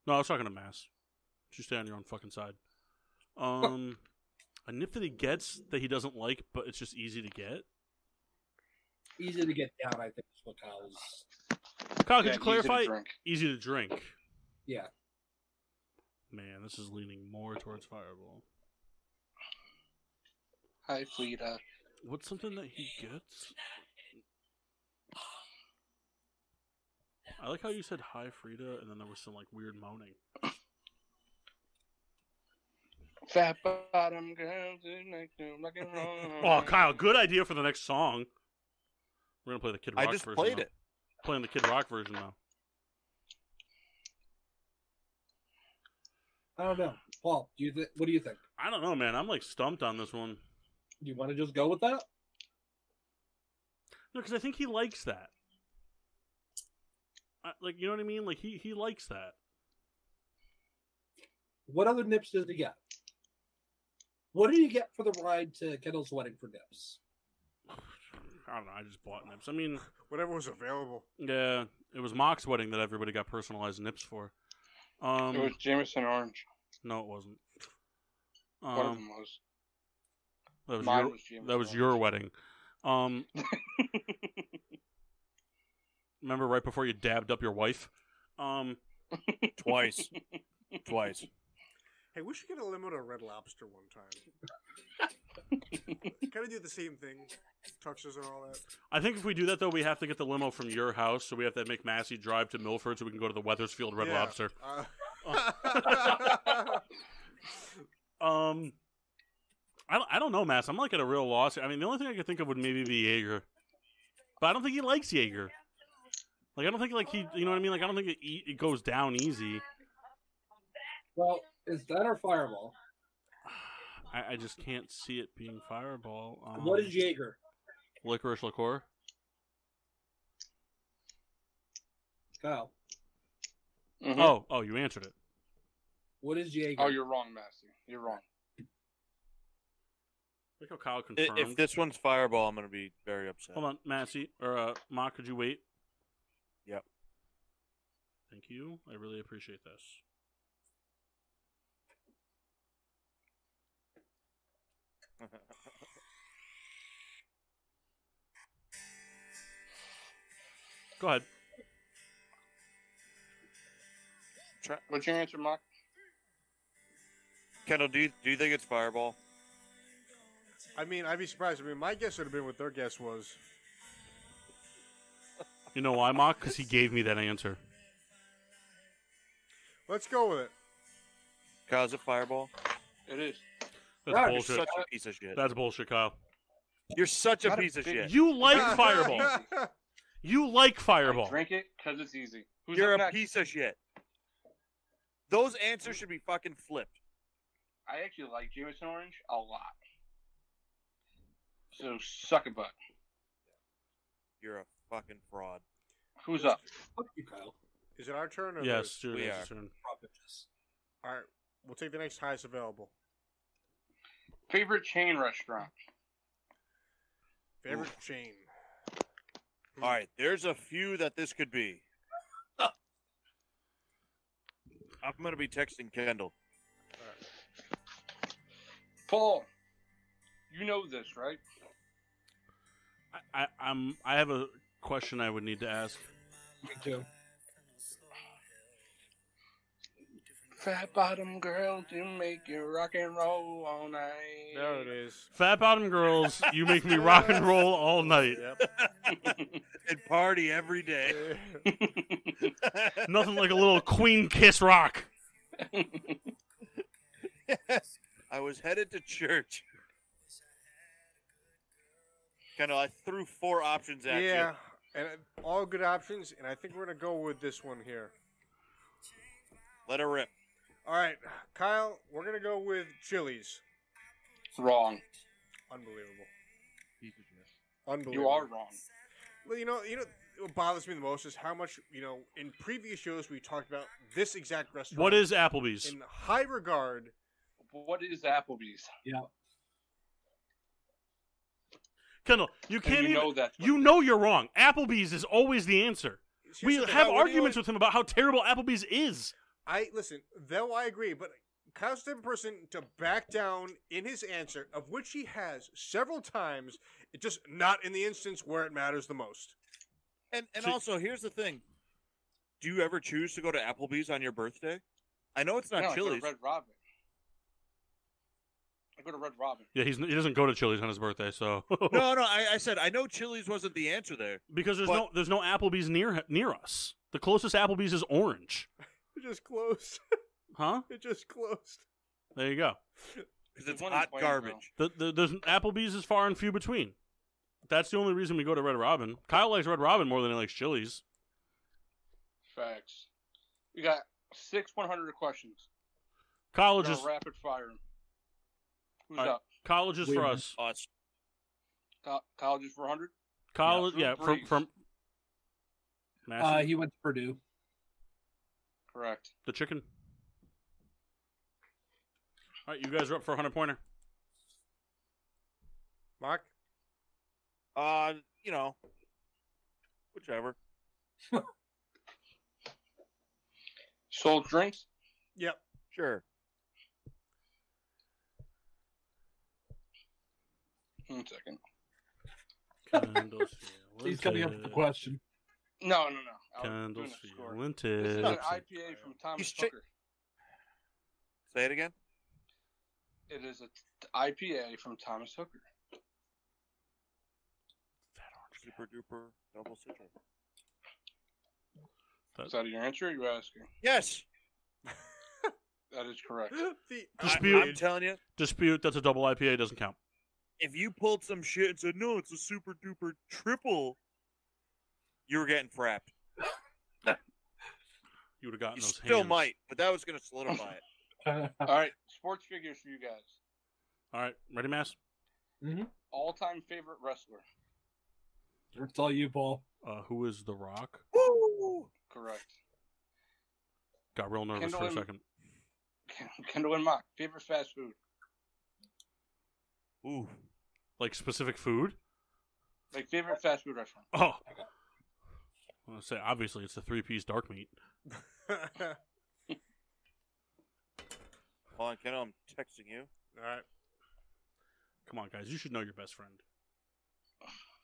No, I was talking to Mass. Just stay on your own fucking side. A nip that he gets that he doesn't like, but it's just easy to get. Easy to get down, I think, is what Kyle's. Kyle, could Yeah, you clarify? easy to drink. Easy to drink. Yeah. Man, this is leaning more towards Fireball. Hi, Frida. What's something that he gets? I like how you said hi, Frida, and then there was some like weird moaning. Fat bottom girls who make them like a Oh, Kyle, good idea for the next song. We're gonna play the Kid Rock I just version. played though. it. Playing the Kid Rock version now. I don't know. Paul, what do you think? I don't know, man. I'm like stumped on this one. Do you want to just go with that? No, because I think he likes that. Like, you know what I mean? Like he likes that. What other nips does he get? What did he get for the ride to Kendall's wedding for nips? I don't know. I just bought nips. I mean, Whatever was available. yeah, it was Mock's wedding that everybody got personalized nips for. It was Jameson Orange. No, it wasn't. One of them was. That was Mine your, was Jameson that was Orange. your wedding. Remember right before you dabbed up your wife? Twice. Twice. Hey, we should get a limo to Red Lobster one time. Kind of do the same thing. Touches and all that. I think if we do that, though, we have to get the limo from your house, so we have to make Massey drive to Milford so we can go to the Weathersfield Red Yeah. Lobster. I don't know, Mass. I'm like at a real loss. I mean, the only thing I could think of would maybe be Jaeger. But I don't think he likes Jaeger. Like, I don't think, like, you know what I mean? Like, I don't think it goes down easy. Well, is that or Fireball? I just can't see it being Fireball. What is Jaeger? Licorice liqueur? Kyle, Mhm. Oh, you answered it. what is Jaeger? Oh, you're wrong, Massey. You're wrong. Look how Kyle confirmed. If this one's Fireball, I'm going to be very upset. Hold on, Massey, or Mock, could you wait? Yep. Thank you. I really appreciate this. Go ahead. What's your answer, Mark? Kendall, do you think it's Fireball? I mean, I'd be surprised. I mean, my guess would have been what their guess was. You know why, Mock? Because he gave me that answer. Let's go with it. Kyle, is it Fireball? It is. That's Right, You're bullshit. such a piece of shit. That's bullshit, Kyle. You're such a Not a piece of big- shit. You like Fireball. You like I Fireball. drink it because it's easy. Who's You're up a next? piece of shit. Those answers should be fucking flipped. I actually like Jameson Orange a lot. So suck a butt. You're a fucking fraud. Who's up? Fuck you, Kyle. Is it our turn or Yes, theirs? We it's are. turn. Prop bitches. All right, we'll take the next highest available. Favorite chain restaurant? Favorite chain. All right, there's a few that this could be. I'm going to be texting Kendall. Paul, you know this, right? I have a question I would need to ask. Me too. Fat bottom girl, you make you rock and roll all night. There it is. Fat bottom girls, you make me rock and roll all night. Yep. And party every day. Nothing like a little queen kiss rock. I was headed to church. Kendall, I threw 4 options at you. Yeah, and all good options, and I think we're gonna go with this one here. Let her rip. All right, Kyle, we're gonna go with Chili's. Wrong. Unbelievable. Unbelievable. You are wrong. Well, you know what bothers me the most is how much, in previous shows we talked about this exact restaurant. What is Applebee's? in high regard? What is Applebee's? Yeah. Kendall, you And can't you even. know that's what You it know you're wrong. Applebee's is always the answer. We Here's the thing, have what do you arguments want- with him about how terrible Applebee's is. Listen, though I agree, but Kyle's the type of person to back down in his answer, of which he has several times, it just not in the instance where it matters the most. And See- also, here's the thing. Do you ever choose to go to Applebee's on your birthday? I know it's not No, I go Chili's. to Red Robin. I go to Red Robin. Yeah, he doesn't go to Chili's on his birthday, so No, I said I know Chili's wasn't the answer there. because But- there's no Applebee's near us. The closest Applebee's is Orange, It just closed. huh? It just closed. There you go. Because it's one in hot Plainville. garbage. There's Applebee's is far and few between. That's the only reason we go to Red Robin. Kyle likes Red Robin more than he likes Chili's. Facts. We got 6 100 questions. College We're is gonna rapid fire 'em. Who's All right. up? college is Wait a for minute. us. Us. Colleges for 100? College, Yeah, yeah, Breeze. from Massey, He went to Purdue. Correct. the chicken. All right, you guys are up for a 100-pointer. Mark? Whichever. Sold drinks? Yep. Sure. 1 second. Candles He's coming up with the question. No. I was Candles doing a score. feeling This is an tipsy. IPA from Thomas He's check- Hooker. Say it again. It is an IPA from Thomas Hooker. Super duper double citrus. Is that your answer? Or are you asking? Yes. That is correct. Dispute. I'm telling you, Dispute, that's a double IPA, doesn't count. if you pulled some shit and said, no, it's a super duper triple, you were getting frapped. You would have gotten You those still hands. might, but that was going to solidify it. All right, sports figures for you guys. All right, ready, Mass? All-time favorite wrestler. It's all you, Paul. Who is The Rock? Woo! Correct. Got real nervous Kendall for a and- second. Kendall and Mock. Favorite fast food. Ooh. Like specific food? Like favorite fast food restaurant. Oh. I want to say, obviously, it's the 3-piece dark meat. Hold on, Kendall, I'm texting you. All right. Come on, guys. You should know your best friend.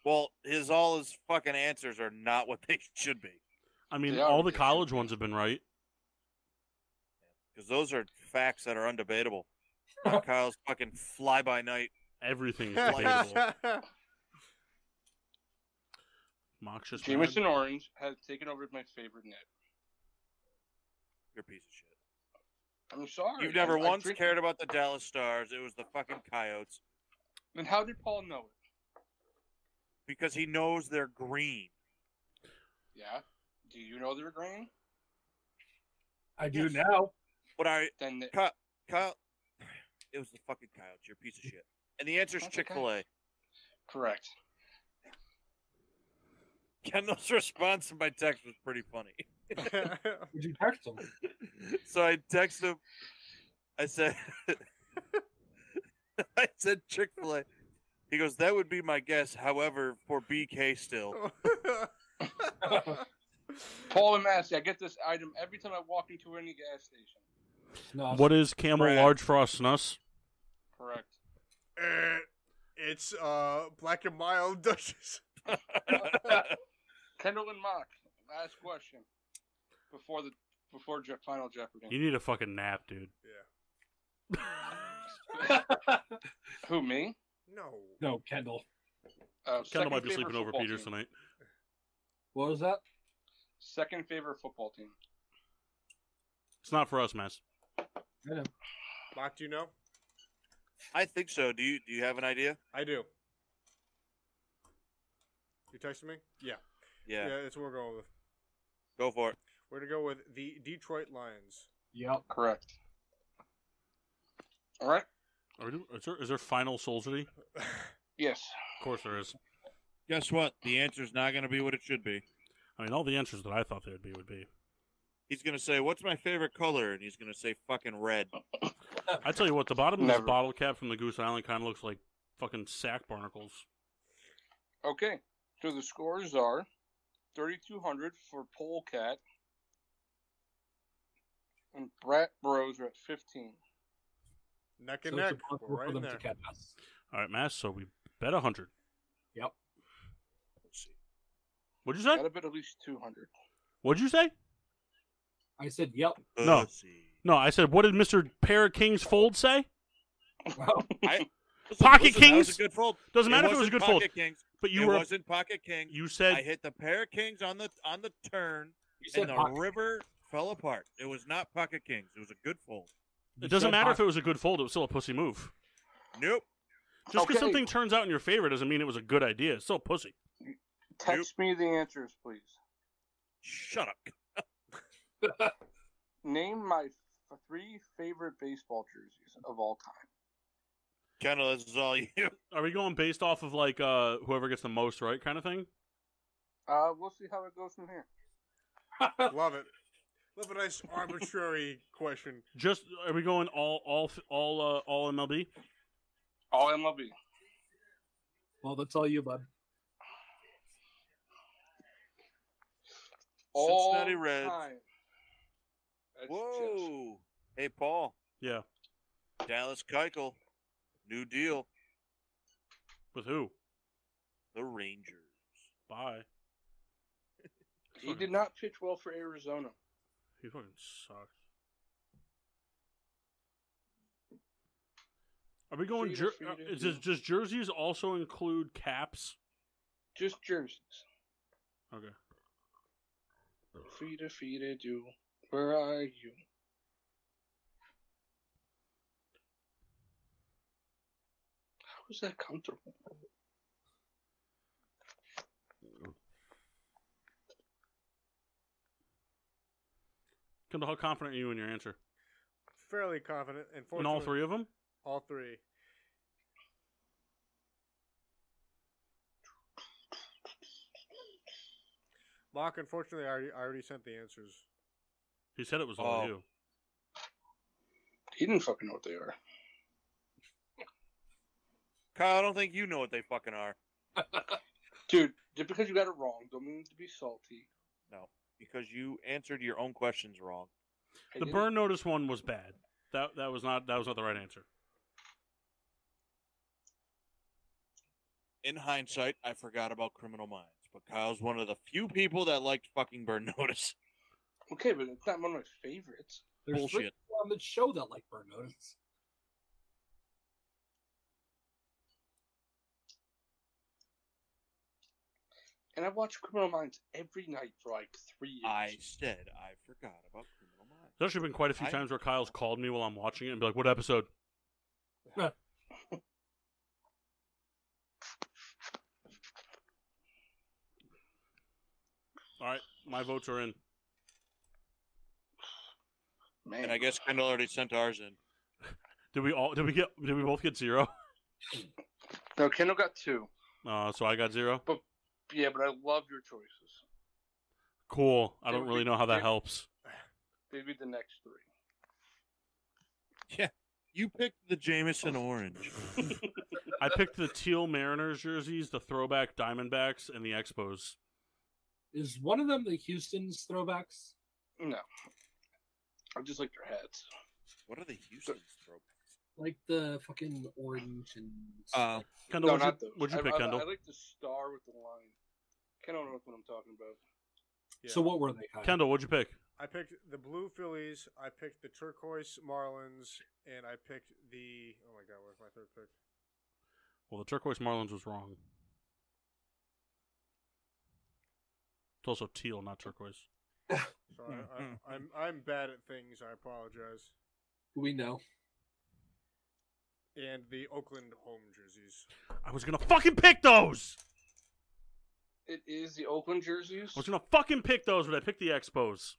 Well, all his fucking answers are not what they should be. I mean, They are all what the they college should be. ones have been right. Because those are facts that are undebatable. Not Kyle's fucking fly-by-night. Everything's debatable. Mock's just mad. Jameson Orange has taken over as my favorite net. You're a piece of shit. I'm sorry. You've never I once drink- cared about the Dallas Stars. It was the fucking Coyotes. Then how did Paul know it? Because he knows they're green. Yeah. Do you know they're green? I do Yes. now. What are Then they- Kyle? It was the fucking Coyotes. You're a piece of shit. And the answer's That's okay. Chick-fil-A. correct. Kendall's response to my text was pretty funny. Would you text him? So I texted him. I said, I said Chick-fil-A. He goes, that would be my guess. However, for BK still. Paul and Massey, I get this item every time I walk into any gas station. No. What is Camel Brad. Large Frost Snus? Correct. It's Black and Mild Duchess. Kendall and Mock, last question before Final Jeopardy. You need a fucking nap, dude. Who, me? No, Kendall. Kendall might be sleeping over Peters tonight. What was that? Second favorite football team. It's not for us, Mass. I know. Mock, do you know? I think so. Do you have an idea? I do. You texting me? Yeah. Yeah. That's what we're going with. Go for it. We're going to go with the Detroit Lions. Yep. Correct. All right. Is there final Soulsity? Yes. Of course there is. Guess what? The answer's not going to be what it should be. I mean, all the answers that I thought they would be. He's going to say, what's my favorite color? And he's going to say fucking red. I tell you what, the bottom of this Never. bottle cap from the Goose Island kind of looks like fucking sack barnacles. Okay. So the scores are 3,200 for Polecat, and Brat Bros are at 15. Neck So and it's neck. impossible We're for right them in to there. catch us. All right, Mass, so we bet 100. Yep. What'd you say? Gotta bet at least 200. What'd you say? I said, yep. No. Pussy. No, I said, what did Mr. Pair of Kings Fold say? Well, Pocket That Kings? was a good fold. Doesn't matter if it was a wasn't good fold. Pocket Kings. But you It were. wasn't Pocket King. You said. I hit the pair of kings on the turn, you said and the pocket. river fell apart. It was not Pocket Kings. It was a good fold. It doesn't said matter if pocket. it was a good fold. It was still a pussy move. Nope. Just because Okay. something turns out in your favor doesn't mean it was a good idea. It's still pussy. Text me the answers, please. Shut up. Name my 3 favorite baseball jerseys of all time. Kendall, this is all you. Are we going based off of like whoever gets the most right kind of thing? We'll see how it goes from here. Love it. Love a nice arbitrary question. Just are we going all MLB? All MLB. Well, that's all you, bud. All Cincinnati Reds. time. That's Whoa. Hey, Paul. Yeah. Dallas Keuchel. New deal. With who? The Rangers. Bye. He did not pitch well for Arizona. He fucking sucks. Are we going? Does jerseys also include caps? Just jerseys. Okay. Feed do. Where are you? How is that comfortable? Kendall, how confident are you in your answer? Fairly confident. In all 3 of them? All 3. Mock, unfortunately, I already sent the answers. He said it was all Oh. you. He didn't fucking know what they are. Kyle, I don't think you know what they fucking are. Dude, just because you got it wrong, don't mean to be salty. No, because you answered your own questions wrong. I The didn't- burn notice one was bad. That was not the right answer. In hindsight, I forgot about Criminal Minds, but Kyle's one of the few people that liked fucking Burn Notice. Okay, but it's not one of my favorites. There's 3 Bullshit. people on the show that like Burn Notice. And I watch Criminal Minds every night for like 3 years. I said I forgot about Criminal Minds. There's actually been quite a few times where Kyle's called me while I'm watching it and be like, "What episode?" All right, my votes are in. Man. And I guess Kendall already sent ours in. Did we both get 0? No, Kendall got 2. So I got 0. Yeah, but I love your choices. Cool. I don't really know how that helps. They'd be the next three. Yeah, you picked the Jameson orange. I picked the teal Mariners jerseys, the throwback Diamondbacks, and the Expos. Is one of them the Houston's throwbacks? No. I just like their hats. What are the Houston throwbacks? Like the fucking orange and... Kendall, No, not those. what'd you pick, Kendall? I like the star with the line. Kendall knows what I'm talking about. Yeah. So what were they, Kyle? Kendall, what'd you pick? I picked the blue Phillies. I picked the turquoise Marlins, and I picked the. Oh my God, where's my third pick? Well, the turquoise Marlins was wrong. It's also teal, not turquoise. So I'm bad at things. I apologize. We know. And the Oakland home jerseys. I was gonna fucking pick those! It is the Oakland jerseys, I was gonna fucking pick those, but I picked the Expos.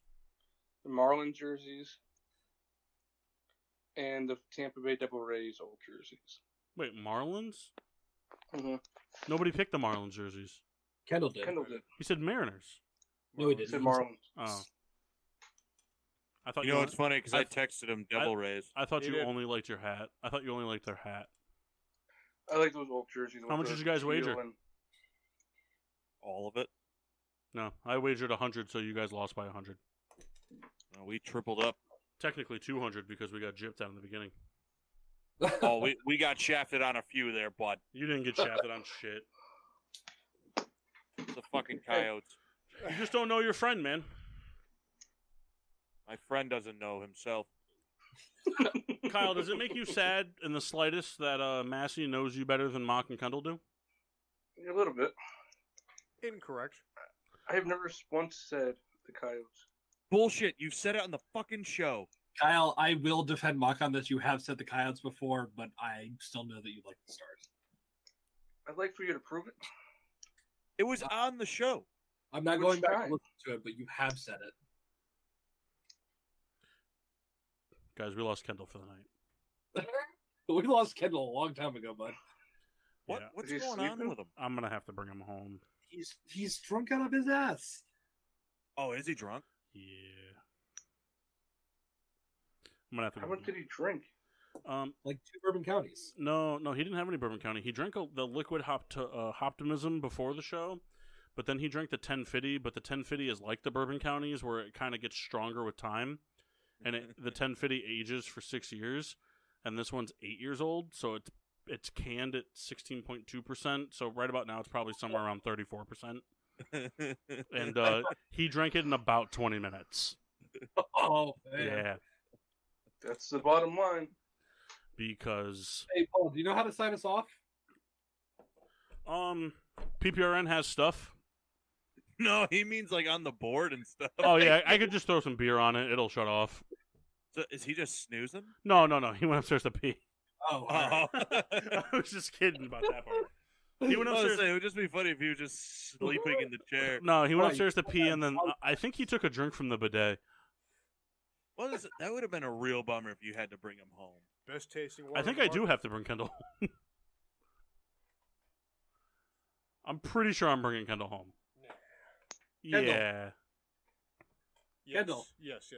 the Marlin jerseys, and the Tampa Bay Devil Rays old jerseys. Wait, Marlins? Mm-hmm. Nobody picked the Marlins jerseys. Kendall did. Kendall did. He said Mariners. No, he He didn't. said Marlins. Oh. I thought You know, it's funny because I texted him Devil Rays. I thought He you did. only liked your hat. I thought you only liked their hat. I like those old jerseys. How much did you guys wager? All of it. No, I wagered 100, so you guys lost by 100. No, we tripled up. Technically 200 because we got gypped out in the beginning. Oh, we got shafted on a few there, bud. You didn't get shafted on shit. The fucking coyotes. You just don't know your friend, man. My friend doesn't know himself. Kyle, does it make you sad in the slightest that Massey knows you better than Mock and Kendall do? A little bit. Incorrect. I have never once said the Coyotes. Bullshit. You said it on the fucking show. Kyle, I will defend Mock on this. You have said the Coyotes before, but I still know that you like the Stars. I'd like for you to prove it. It was on the show. I'm not Which going back time? to listen to it, but you have said it. Guys, we lost Kendall for the night. We lost Kendall a long time ago, bud. What? Yeah. What's Is he going on sleeping? with him? I'm going to have to bring him home. He's drunk out of his ass. Oh, is he drunk? Yeah. I'm going to have to How bring much him did he drink? home. Like 2 Bourbon counties. No, he didn't have any Bourbon County. He drank the liquid Hoptimism before the show, but then he drank the 1050, but the 1050 is like the Bourbon Counties where it kind of gets stronger with time. And the 1050 ages for 6 years, and this one's 8 years old, so it's canned at 16.2%. So right about now, it's probably somewhere around 34%. And he drank it in about 20 minutes. Oh, man. Yeah, That's the bottom line. because Hey, Paul, do you know how to sign us off? PPRN has stuff. No, he means like on the board and stuff. Oh yeah, I could just throw some beer on it; it'll shut off. So is he just snoozing? No, he went upstairs to pee. Oh, all right. I was just kidding about that part. He went I was upstairs. saying, it would just be funny if he was just sleeping in the chair. No, he went Right. upstairs to pee, and then I think he took a drink from the bidet. Well, that would have been a real bummer if you had to bring him home. Best tasting water. I think I do have to bring Kendall home. I'm pretty sure I'm bringing Kendall home. Kendall. Yeah. Yes. Kendall. Yes.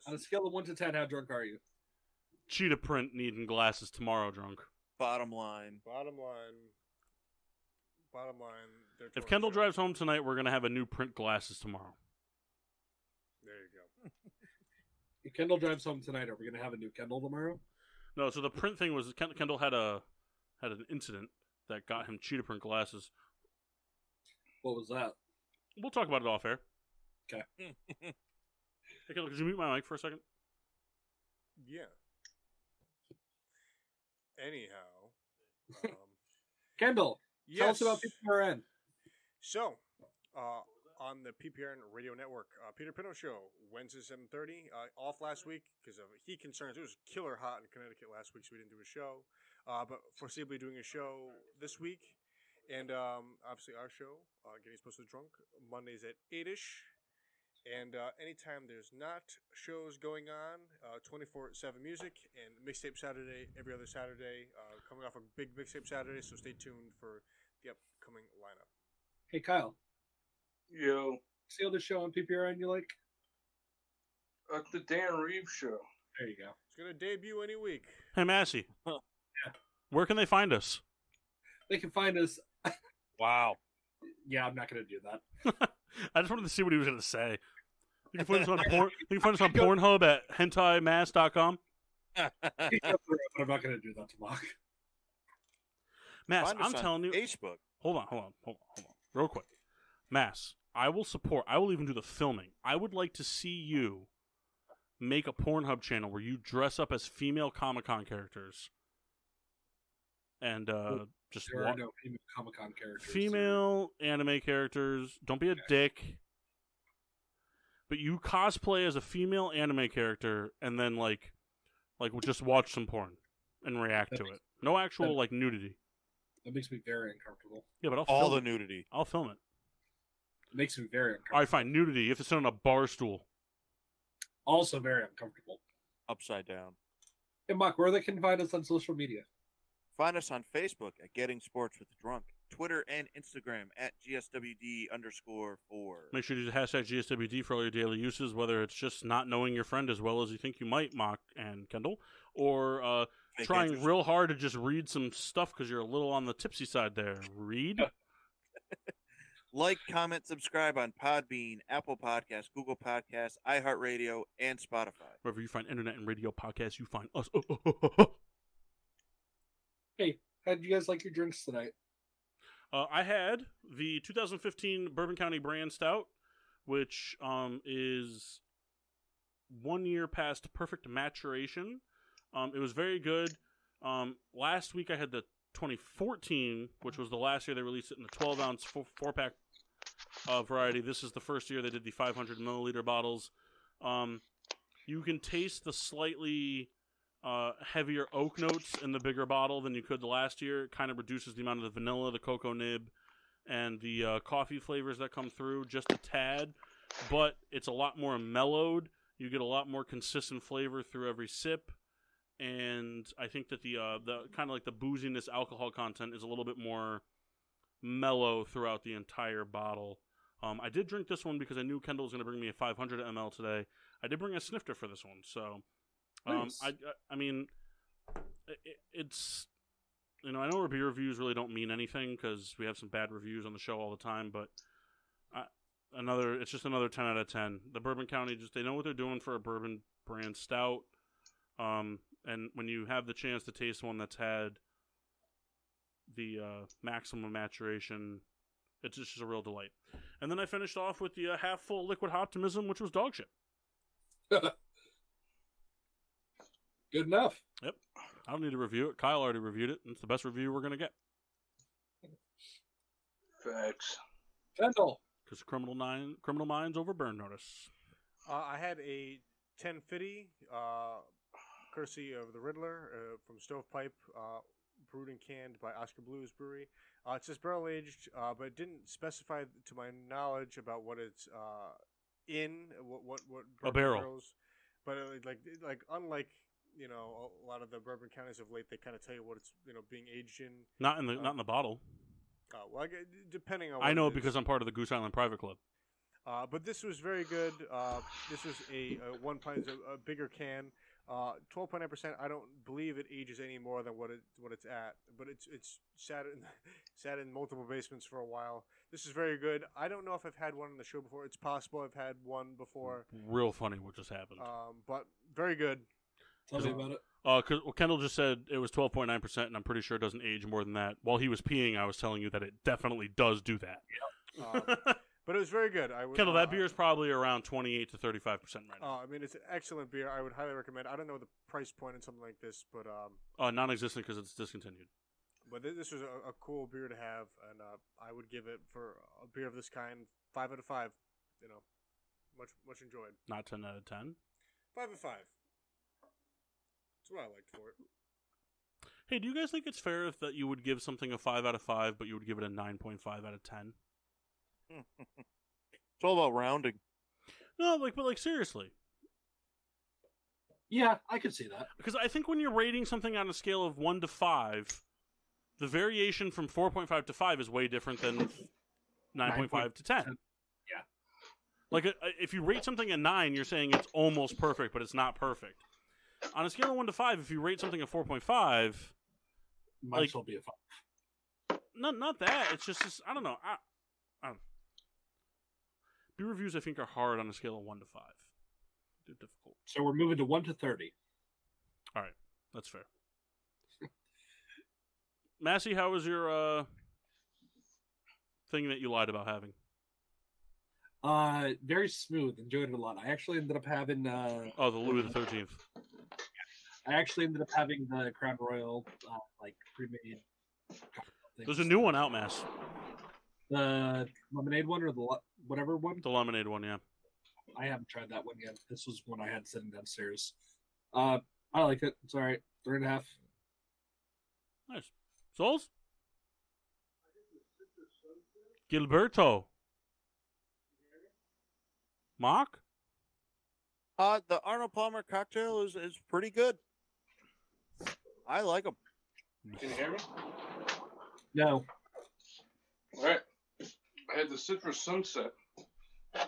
On a scale of 1 to 10, how drunk are you? Cheetah print needing glasses tomorrow, drunk. Bottom line. Bottom line. They're If totally Kendall sure. drives home tonight, we're going to have a new print glasses tomorrow. There you go. If Kendall drives home tonight, are we going to have a new Kendall tomorrow? No, so the print thing was Kendall had an incident that got him cheetah print glasses. What was that? We'll talk about it off air. Okay. Hey, Kendall, could you mute my mic for a second? Yeah. Anyhow. Kendall, tell us about PPRN. So, on the PPRN radio network, Peter Pino Show, Wednesday 7:30. Off last week because of heat concerns. It was killer hot in Connecticut last week, so we didn't do a show. But foreseeably doing a show this week. And obviously our show, Getting Supposed to Drunk, Mondays at 8-ish. And anytime there's not shows going on, 24/7 music, and Mixtape Saturday every other Saturday, coming off a big Mixtape Saturday, so stay tuned for the upcoming lineup. Hey, Kyle. Yo, See the show on PPRN you like? the Dan Reeves show. There you go. It's going to debut any week. Hey, Massey. Yeah. Where can they find us? They can find us. Wow. Yeah, I'm not going to do that. I just wanted to see what he was going to say. You can find us on Pornhub at hentaimass.com. I'm not going to do that to Mock. Mass, Find us I'm on telling you. Facebook. Hold on. Real quick. Mass, I will support. I will even do the filming. I would like to see you make a Pornhub channel where you dress up as female Comic-Con characters. And just There are no female Comic-Con characters. female anime characters. Don't be a dick. But you cosplay as a female anime character and then like just watch some porn and react to it. No actual like nudity. That makes me very uncomfortable. Yeah, but All the nudity. I'll film it. It makes me very uncomfortable. All right, fine. Nudity if it's on a bar stool. Also very uncomfortable. Upside down. Hey, Mock, where they can find us on social media? Find us on Facebook at Getting Sports with the Drunk, Twitter and Instagram at GSWD_4. Make sure you use the hashtag GSWD for all your daily uses, whether it's just not knowing your friend as well as you think you might, Mock and Kendall, or Fake trying answers. real hard to just read some stuff because you're a little on the tipsy side there. Read. Like, comment, subscribe on Podbean, Apple Podcasts, Google Podcasts, iHeartRadio, and Spotify. Wherever you find internet and radio podcasts, you find us. Hey, how did you guys like your drinks tonight? I had the 2015 Bourbon County Brand Stout, which is 1 year past perfect maturation. It was very good. Last week I had the 2014, which was the last year they released it in the 12-ounce 4-pack variety. This is the first year they did the 500 milliliter bottles. You can taste the slightly heavier oak notes in the bigger bottle than you could the last year. It kind of reduces the amount of the vanilla, the cocoa nib, and the coffee flavors that come through just a tad. But it's a lot more mellowed. You get a lot more consistent flavor through every sip. And I think that the kind of like the booziness alcohol content is a little bit more mellow throughout the entire bottle. I did drink this one because I knew Kendall was going to bring me a 500 ml today. I did bring a snifter for this one, so Nice. I mean, it's I know our beer reviews really don't mean anything because we have some bad reviews on the show all the time, but it's just another 10 out of 10. The Bourbon County they know what they're doing for a bourbon brand stout. And when you have the chance to taste one that's had the maximum maturation, it's just a real delight. And then I finished off with the half full liquid optimism, which was dog shit. Good enough. Yep. I don't need to review it. Kyle already reviewed it. And it's the best review we're going to get. Facts. Kendall. Because Criminal Minds over Burn Notice. I had a 1050, courtesy of the Riddler from Stovepipe, brewed and canned by Oscar Blues Brewery. It says barrel aged, but it didn't specify, to my knowledge, about what it's in, what A barrel. barrels. But like unlike a lot of the bourbon counties of late, they kind of tell you what it's being aged in. Not in the bottle. Well, depending on. I know it is. because I'm part of the Goose Island Private Club. But this was very good. This was a 1 pint, a bigger can. 12.9%. I don't believe it ages any more than what it's at. But it's sat in multiple basements for a while. This is very good. I don't know if I've had one on the show before. It's possible I've had one before. Real funny what just happened. But very good. Tell me about it. Because Kendall just said it was 12.9%, and I'm pretty sure it doesn't age more than that. While he was peeing, I was telling you that it definitely does do that. But it was very good. Kendall, that beer is probably around 28 to 35% right now. I mean, it's an excellent beer. I would highly recommend. I don't know the price point in something like this, but Non-existent because it's discontinued. But this was a cool beer to have, and I would give it, for a beer of this kind, 5 out of 5. Much enjoyed. Not 10 out of 10. 5 out of 5. That's what I liked for it. Hey, do you guys think it's fair that you would give something a 5 out of 5, but you would give it a 9.5 out of 10? It's all about rounding. No, but seriously. Yeah, I could see that. Because I think when you're rating something on a scale of 1 to 5, the variation from 4.5 to 5 is way different than 9.5 to 10. Yeah. Like, if you rate something a 9, you're saying it's almost perfect, but it's not perfect. On a scale of 1 to 5, if you rate something a 4.5... Might like, as well be a 5. Not that. It's just I don't know. I don't. Beer reviews, I think, are hard on a scale of 1 to 5. They're difficult. So we're moving to 1 to 30. All right, that's fair. Massey, how was your thing that you lied about having? Very smooth. Enjoyed it a lot. I actually ended up having The Louis the 13th. I actually ended up having the Crown Royal like pre-made. There's a new one out, Mass. The lemonade one or the whatever one? The lemonade one, yeah. I haven't tried that one yet. This was one I had sitting downstairs. I like it. It's all right. 3.5. Nice. Soules? Gilberto. Mark? The Arnold Palmer cocktail is pretty good. I like them. Can you hear me? No. All right. I had the citrus sunset. It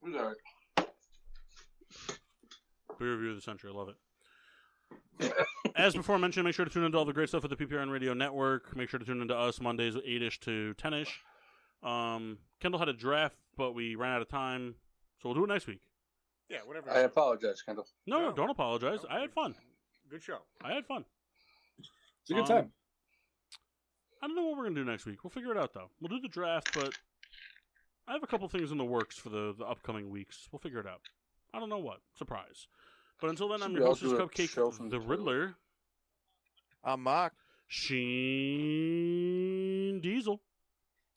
was all right. Beer review of the century. I love it. As before mentioned, make sure to tune into all the great stuff at the PPRN Radio Network. Make sure to tune into us Mondays 8-ish to 10-ish. Kendall had a draft, but we ran out of time, so we'll do it next week. Yeah, whatever. I apologize, Kendall. No, don't apologize. I had fun. Good show. I had fun. It's a good time. I don't know what we're going to do next week. We'll figure it out, though. We'll do the draft, but I have a couple things in the works for the upcoming weeks. We'll figure it out. I don't know what. Surprise. But until then, I'm your hostess, Cupcake, the Riddler. I'm Mark. Sheen Diesel.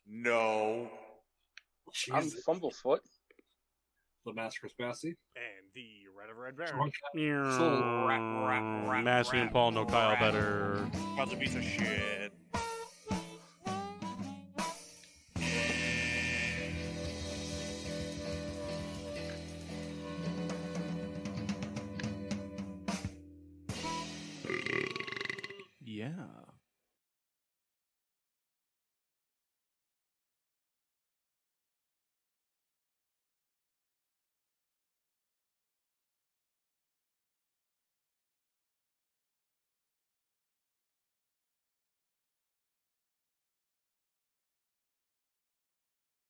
No. I'm Fumblefoot. The Master Spassy. And the Red of Red Baron. Massey and Paul know Kyle better. Kyle's a piece of shit. Yeah.